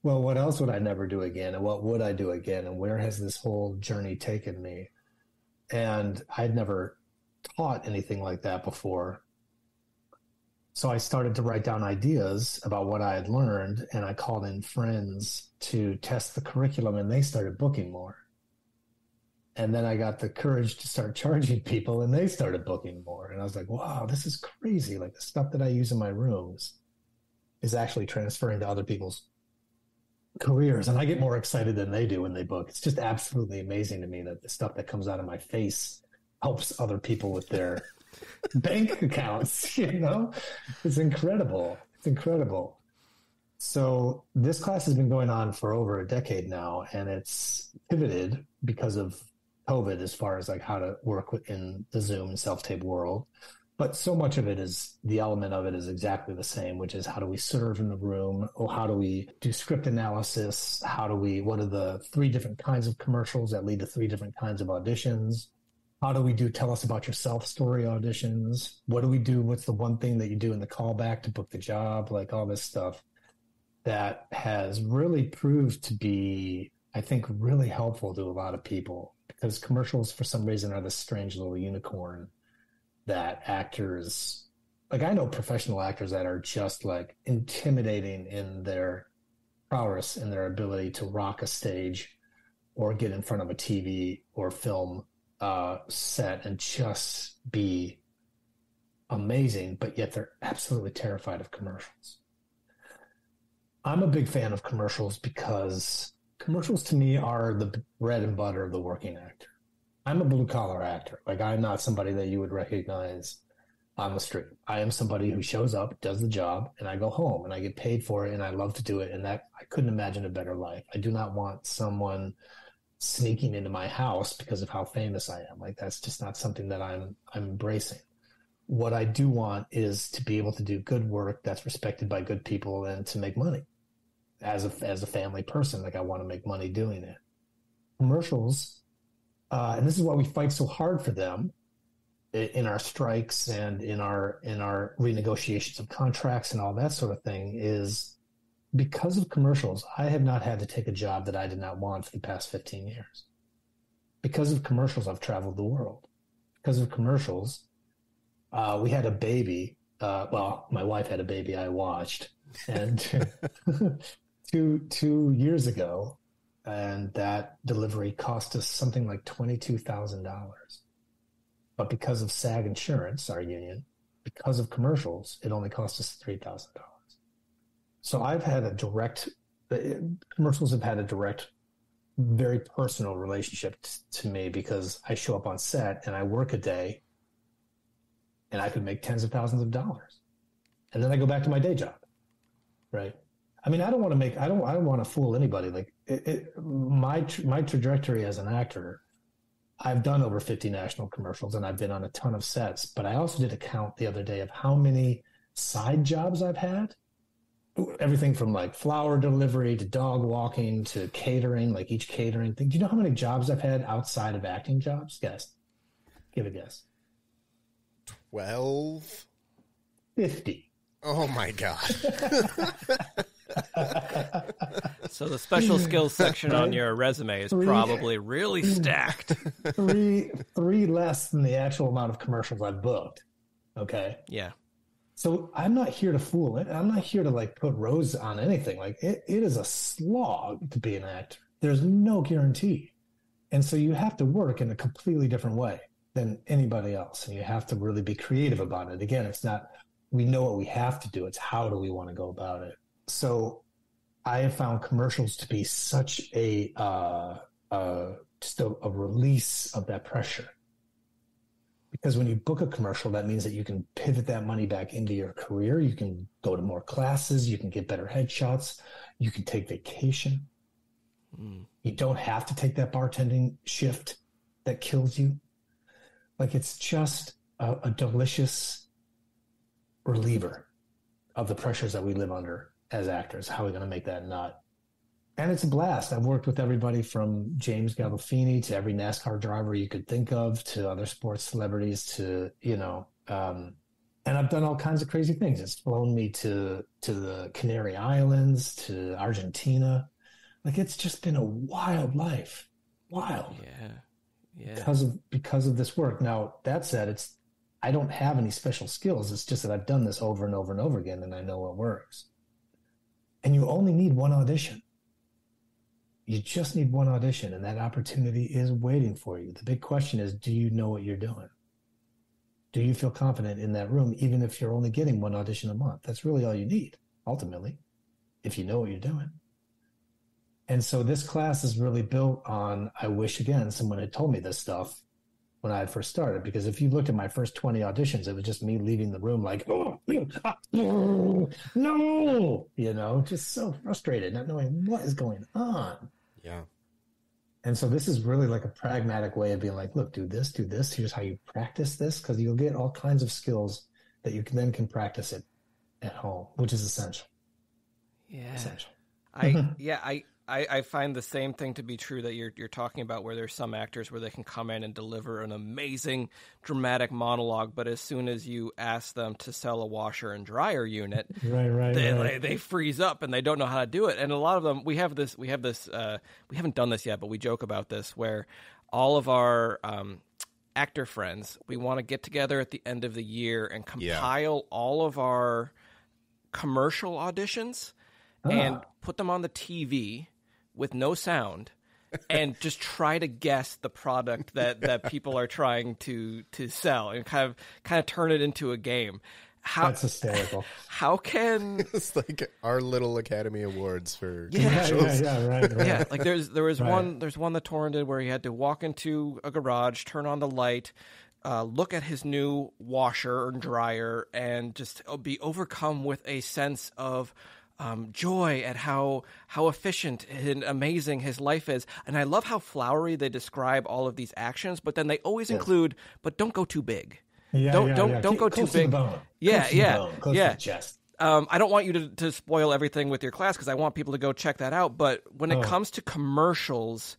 well, what else would I never do again? And what would I do again? And where has this whole journey taken me? And I'd never taught anything like that before. So I started to write down ideas about what I had learned, and I called in friends to test the curriculum, and they started booking more. And then I got the courage to start charging people, and they started booking more. And I was like, wow, this is crazy. Like, the stuff that I use in my rooms is actually transferring to other people's careers. And I get more excited than they do when they book. It's just absolutely amazing to me that the stuff that comes out of my face helps other people with their bank accounts, It's incredible. It's incredible. So this class has been going on for over a decade now, and it's pivoted because of COVID as far as like how to work in the Zoom and self-tape world. But so much of it is, the element of it is exactly the same, which is how do we serve in the room? Or how do we do script analysis? What are the 3 different kinds of commercials that lead to 3 different kinds of auditions? How do we do tell us about yourself story auditions? What do we do? What's the one thing that you do in the callback to book the job? Like all this stuff that has really proved to be, I think, really helpful to a lot of people, because commercials for some reason are this strange little unicorn that actors, like I know professional actors that are just like intimidating in their prowess and their ability to rock a stage or get in front of a TV or film set and just be amazing, but yet they're absolutely terrified of commercials. I'm a big fan of commercials because commercials to me are the bread and butter of the working actor. I'm a blue collar actor. Like, I'm not somebody that you would recognize on the street. I am somebody who shows up, does the job, and I go home and I get paid for it, and I love to do it. And that, I couldn't imagine a better life. I do not want someone sneaking into my house because of how famous I am. Like, that's just not something that I'm embracing. What I do want is to be able to do good work that's respected by good people and to make money. As a family person, like, I want to make money doing it. Commercials, and this is why we fight so hard for them in our strikes and in our renegotiations of contracts and all that sort of thing, is because of commercials. I have not had to take a job that I did not want for the past 15 years. Because of commercials, I've traveled the world. Because of commercials, we had a baby. Well, my wife had a baby I watched, and two years ago, and that delivery cost us something like $22,000. But because of SAG Insurance, our union, because of commercials, it only cost us $3,000. So commercials have had a direct, very personal relationship to me, because I show up on set and I work a day and I could make tens of thousands of dollars. And then I go back to my day job, right? I mean, I don't want to fool anybody. Like my trajectory as an actor, I've done over 50 national commercials and I've been on a ton of sets, but I also did a count the other day of how many side jobs I've had. Everything from like flower delivery to dog walking to catering, like each catering thing. Do you know how many jobs I've had outside of acting jobs? Guess. Give a guess. 12? 50. Oh my God. So the special skills section on your resume is probably really stacked. Three less than the actual amount of commercials I've booked. Okay. Yeah. So I'm not here to fool it. I'm not here to like put rose on anything. Like it is a slog to be an actor. There's no guarantee. And so you have to work in a completely different way than anybody else. And you have to really be creative about it. Again, it's not, we know what we have to do. It's how do we want to go about it? So I have found commercials to be such a release of that pressure. Because when you book a commercial, that means that you can pivot that money back into your career. You can go to more classes. You can get better headshots. You can take vacation. You don't have to take that bartending shift that kills you. Like it's just a delicious reliever of the pressures that we live under as actors. How are we going to make that nut? And it's a blast. I've worked with everybody from James Gandolfini to every NASCAR driver you could think of, to other sports celebrities, to, and I've done all kinds of crazy things. It's flown me to the Canary Islands, to Argentina. Like it's just been a wild life. Wild. Yeah. Because of this work. Now, that said, I don't have any special skills. It's just that I've done this over and over and over again, and I know what works. And you only need one audition. You just need one audition, and that opportunity is waiting for you. The big question is, do you know what you're doing? Do you feel confident in that room, even if you're only getting one audition a month? That's really all you need, ultimately, if you know what you're doing. And so this class is really built on, I wish, again, someone had told me this stuff when I had first started, because if you looked at my first 20 auditions, it was just me leaving the room like, no, just so frustrated, not knowing what is going on. Yeah. And so this is really like a pragmatic way of being like, look, do this. Here's how you practice this, because you'll get all kinds of skills that you can practice it at home, which is essential. Yeah. Essential. I find the same thing to be true that you're talking about, where there's some actors where they can come in and deliver an amazing dramatic monologue, but as soon as you ask them to sell a washer and dryer unit, they freeze up and they don't know how to do it. And a lot of them, we have this. We haven't done this yet, but we joke about this, where all of our actor friends, we want to get together at the end of the year and compile all of our commercial auditions and put them on the TV with no sound and just try to guess the product that people are trying to sell, and kind of turn it into a game. That's hysterical. How can it's like our little Academy Awards for commercials. Right. Yeah, like there's one that Taurean did where he had to walk into a garage, turn on the light, look at his new washer and dryer, and just be overcome with a sense of joy at how efficient and amazing his life is. And I love how flowery they describe all of these actions, but then they always include, but don't go too big. Don't go too big. Close to the chest. I don't want you to spoil everything with your class, because I want people to go check that out. But when it comes to commercials,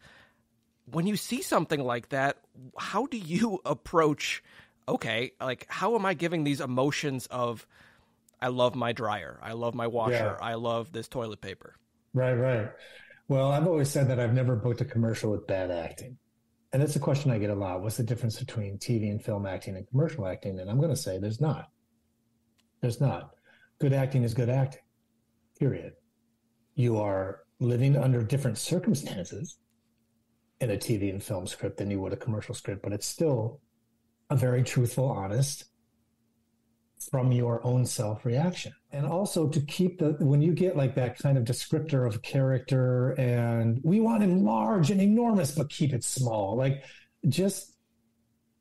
when you see something like that, how do you approach, how am I giving these emotions of, I love my dryer, I love my washer, I love this toilet paper? Right. Well, I've always said that I've never booked a commercial with bad acting. And that's a question I get a lot. What's the difference between TV and film acting and commercial acting? And I'm going to say there's not. There's not. Good acting is good acting, period. You are living under different circumstances in a TV and film script than you would a commercial script, but it's still a very truthful, honest, from your own self reaction. And also to keep when you get like that kind of descriptor of character, and we want him large and enormous, but keep it small. Like, just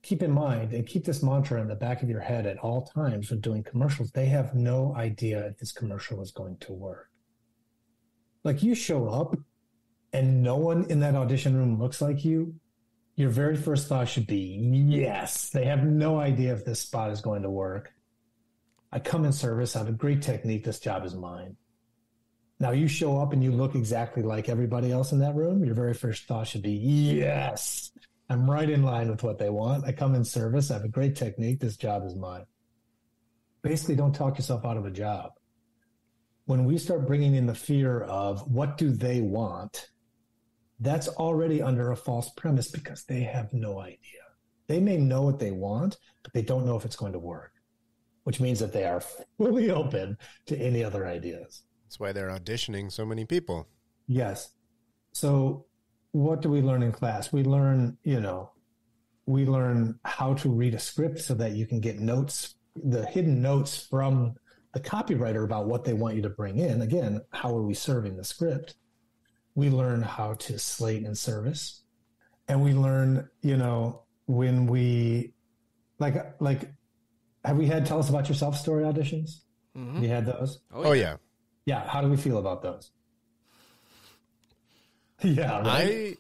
keep in mind and keep this mantra in the back of your head at all times when doing commercials. They have no idea if this commercial is going to work. Like you show up and no one in that audition room looks like you, your very first thought should be, yes, they have no idea if this spot is going to work. I come in service. I have a great technique. This job is mine. Now you show up and you look exactly like everybody else in that room. Your very first thought should be, yes, I'm right in line with what they want. I come in service. I have a great technique. This job is mine. Basically, don't talk yourself out of a job. When we start bringing in the fear of what do they want, that's already under a false premise because they have no idea. They may know what they want, but they don't know if it's going to work, which means that they are fully open to any other ideas. That's why they're auditioning so many people. Yes. So what do we learn in class? We learn how to read a script so that you can get notes, the hidden notes from the copywriter about what they want you to bring in. Again, how are we serving the script? We learn how to slate in service. And we learn, when we, like, have we had tell us about yourself story auditions? Mm-hmm. You had those? Oh, yeah. Yeah. How do we feel about those? Yeah. Right?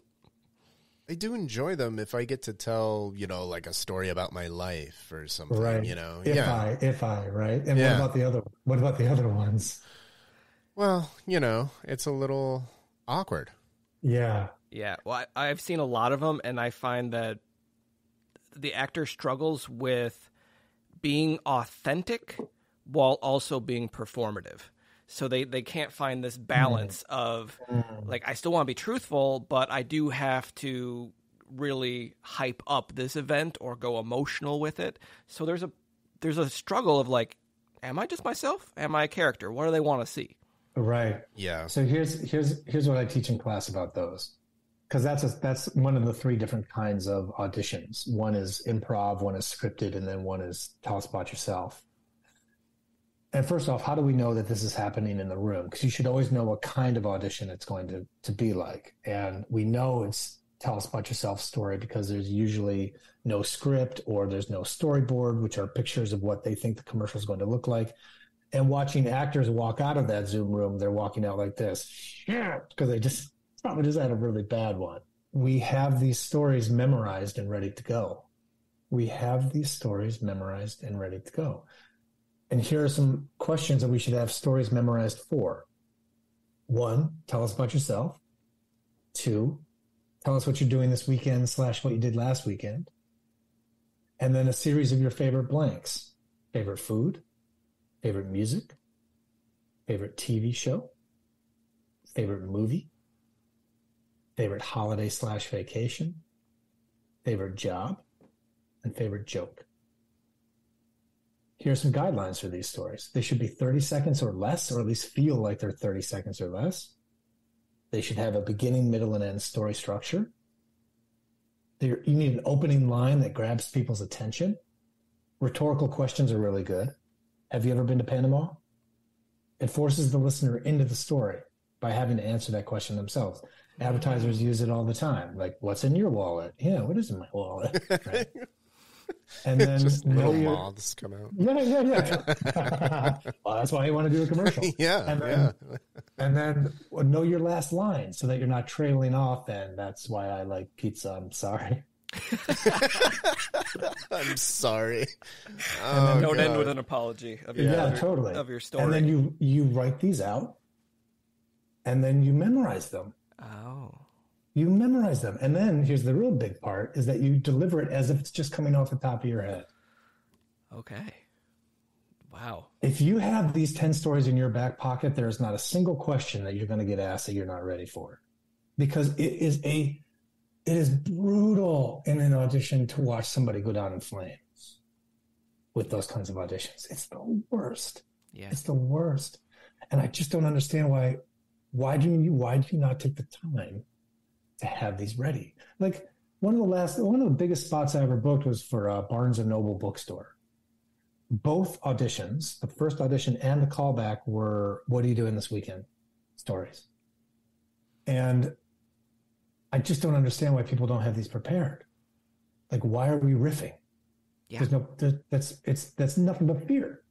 I do enjoy them if I get to tell, like a story about my life or something, right. If I, right? And yeah. what about the other ones? Well, it's a little awkward. Yeah. Yeah. Well, I've seen a lot of them, and I find that the actor struggles with being authentic while also being performative. So they can't find this balance of, like, I still want to be truthful, but I do have to really hype up this event or go emotional with it. So there's a struggle of, like, am I just myself? Am I a character? What do they want to see? Right. Yeah. So here's what I teach in class about those. Because that's one of the three different kinds of auditions. One is improv, one is scripted, and then one is tell us about yourself. And first off, how do we know that this is happening in the room? Because you should always know what kind of audition it's going to be like. And we know it's tell us about yourself story because there's usually no script or there's no storyboard, which are pictures of what they think the commercial is going to look like. And watching actors walk out of that Zoom room, they're walking out like this because they probably just had a really bad one. We have these stories memorized and ready to go. And here are some questions that we should have stories memorized for. 1, tell us about yourself. 2, tell us what you're doing this weekend / what you did last weekend. And then a series of your favorite blanks. Favorite food, favorite music, favorite TV show, favorite movie, favorite holiday / vacation, favorite job, and favorite joke. Here's some guidelines for these stories. They should be 30 seconds or less, or at least feel like they're 30 seconds or less. They should have a beginning, middle, and end story structure. You need an opening line that grabs people's attention. Rhetorical questions are really good. Have you ever been to Panama? It forces the listener into the story by having to answer that question themselves. Advertisers use it all the time. Like, what's in your wallet? Yeah, what is in my wallet? Right? And then just little moths come out. Yeah. Well, that's why you want to do a commercial. And then know your last line so that you're not trailing off. And that's why I like pizza. I'm sorry. I'm sorry. And then don't end with an apology of totally. Of your story. And then you write these out, and then you memorize them. Oh. You memorize them. And then here's the real big part, is that you deliver it as if it's just coming off the top of your head. Okay. Wow. If you have these 10 stories in your back pocket, there's not a single question that you're going to get asked that you're not ready for. Because it is brutal in an audition to watch somebody go down in flames with those kinds of auditions. It's the worst. Yeah. It's the worst. And I just don't understand why do you not take the time to have these ready? Like one of the biggest spots I ever booked was for a Barnes & Noble bookstore. Both auditions, the first audition and the callback, were, what are you doing this weekend? Stories. And I just don't understand why people don't have these prepared. Like, why are we riffing? Yeah. That's nothing but fear.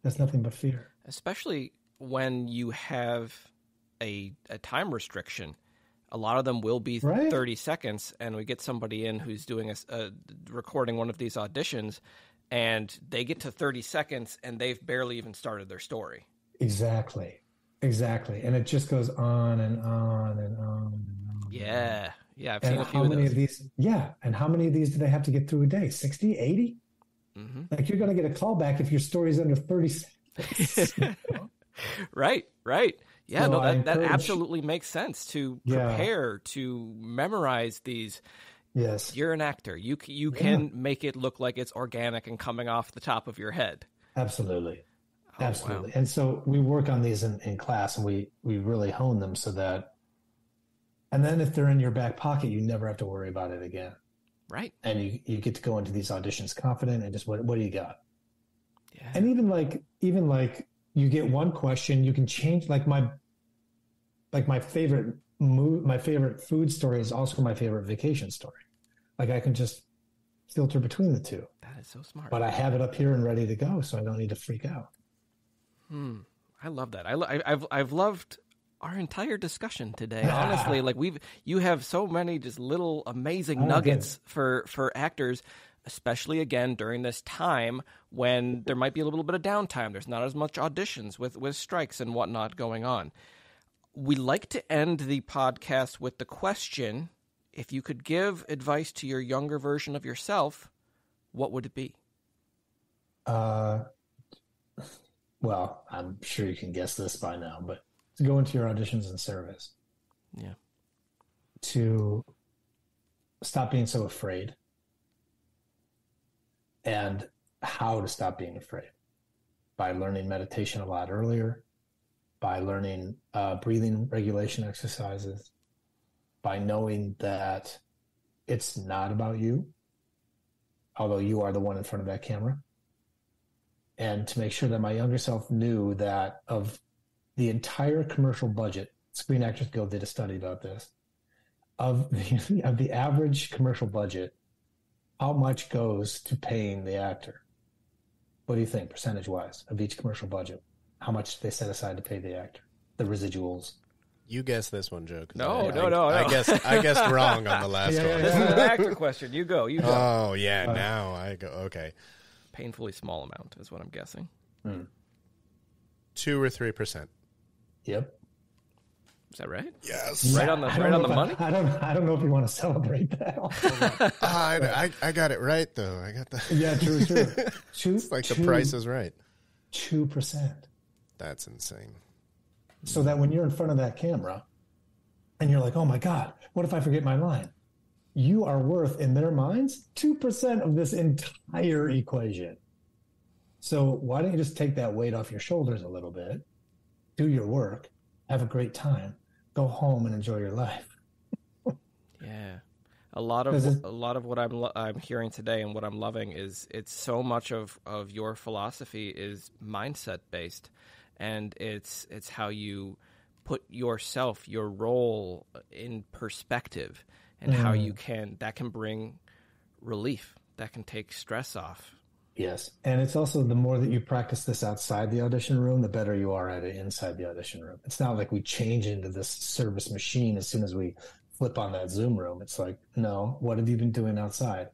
That's nothing but fear. Especially when you have a time restriction. A lot of them will be 30 seconds, and we get somebody in who's doing recording one of these auditions, and they get to 30 seconds, and they've barely even started their story. Exactly. And it just goes on and on and on and on. Yeah. I've and seen a few how many of those. And how many of these do they have to get through a day? 60, 80? Mm-hmm. Like, you're going to get a call back if your story's under 30 seconds. Right. Yeah, So that absolutely makes sense to prepare, to memorize these. Yes. You're an actor. You can make it look like it's organic and coming off the top of your head. Absolutely. Oh, Absolutely. Wow. And so we work on these in class, and we really hone them so that, and then if they're in your back pocket, you never have to worry about it again. Right. And you get to go into these auditions confident and just, what do you got? Yeah. And even like you get one question, you can change, like my favorite food story is also my favorite vacation story. Like, I can just filter between the two. That is so smart. But I have it up here and ready to go, so I don't need to freak out. I love that. I've loved our entire discussion today. Honestly, like you have so many just little amazing nuggets for actors, especially again during this time when there might be a little bit of downtime. There's not as much auditions with strikes and whatnot going on. We like to end the podcast with the question: if you could give advice to your younger version of yourself, what would it be? Well, I'm sure you can guess this by now, but to go into your auditions and service. Yeah. To stop being so afraid, and how to stop being afraid by learning meditation a lot earlier, by learning breathing regulation exercises, by knowing that it's not about you, although you are the one in front of that camera. And to make sure that my younger self knew that of the entire commercial budget, Screen Actors Guild did a study about this, of the average commercial budget, how much goes to paying the actor? What do you think, percentage-wise, of each commercial budget? How much they set aside to pay the actor? The residuals. You guess this one, Joe. No. I guessed wrong on the last one. This is an actor question. You go. Oh, yeah, now I go. Okay. Painfully small amount is what I'm guessing. 2 or 3%. Yep. Is that right? Yes. Right on the money? I don't know if you want to celebrate that. I got it right, though. I got the. Yeah, true. It's like the price is right. 2%. That's insane. So that when you're in front of that camera and you're like, oh my God, what if I forget my line? You are worth, in their minds, 2% of this entire equation. So why don't you just take that weight off your shoulders a little bit, do your work, have a great time, go home and enjoy your life. Yeah. A lot of what I'm hearing today and what I'm loving is it's so much of your philosophy is mindset based, and it's how you put yourself, your role in perspective, and how that can bring relief, that can take stress off. Yes. And it's also, the more that you practice this outside the audition room, the better you are at it inside the audition room. It's not like we change into this service machine as soon as we flip on that Zoom room. It's like, no, what have you been doing outside?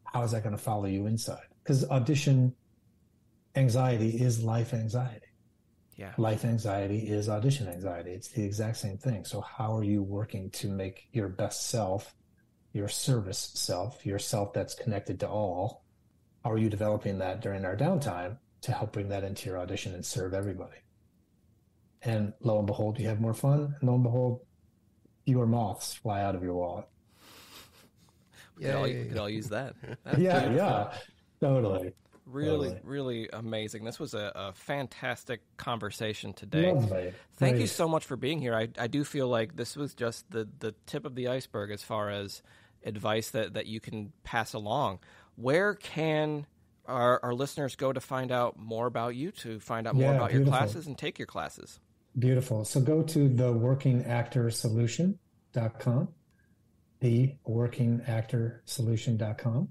How is that going to follow you inside? Because audition anxiety is life anxiety. Yeah. Life anxiety is audition anxiety. It's the exact same thing. So how are you working to make your best self, your service self, your self that's connected to all? How are you developing that during our downtime to help bring that into your audition and serve everybody? And lo and behold, you have more fun. And lo and behold, fewer moths fly out of your wallet. We could all use that. Yeah, totally. Really amazing. This was a fantastic conversation today. Lovely. Thank you so much for being here. I do feel like this was just the tip of the iceberg as far as advice that you can pass along. Where can our listeners go to find out more about you, to find out more about your classes and take your classes? Beautiful. So go to theworkingactorsolution.com, theworkingactorsolution.com.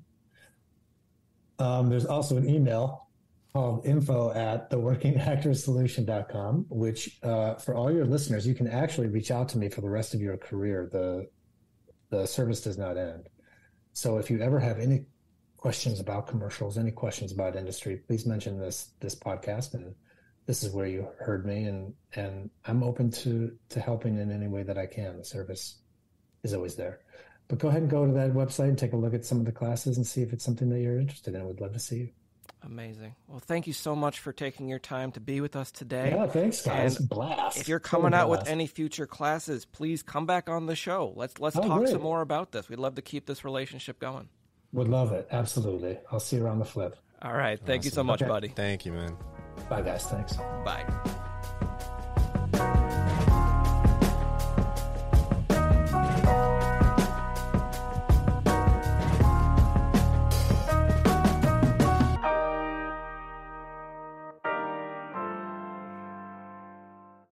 There's also an email, called info@theworkingactorsolution.com, which for all your listeners, you can actually reach out to me for the rest of your career. The service does not end. So if you ever have any questions about commercials, any questions about industry, please mention this podcast, and this is where you heard me, and I'm open to helping in any way that I can. The service is always there. But go ahead and go to that website and take a look at some of the classes and see if it's something that you're interested in. We'd love to see you. Amazing. Well, thank you so much for taking your time to be with us today. Yeah, thanks, guys. And blast. If you're coming out with any future classes, please come back on the show. Let's talk some more about this. We'd love to keep this relationship going. Would love it. Absolutely. I'll see you around the flip. All right. Thank you so much, buddy. Thank you, man. Bye, guys. Thanks. Bye.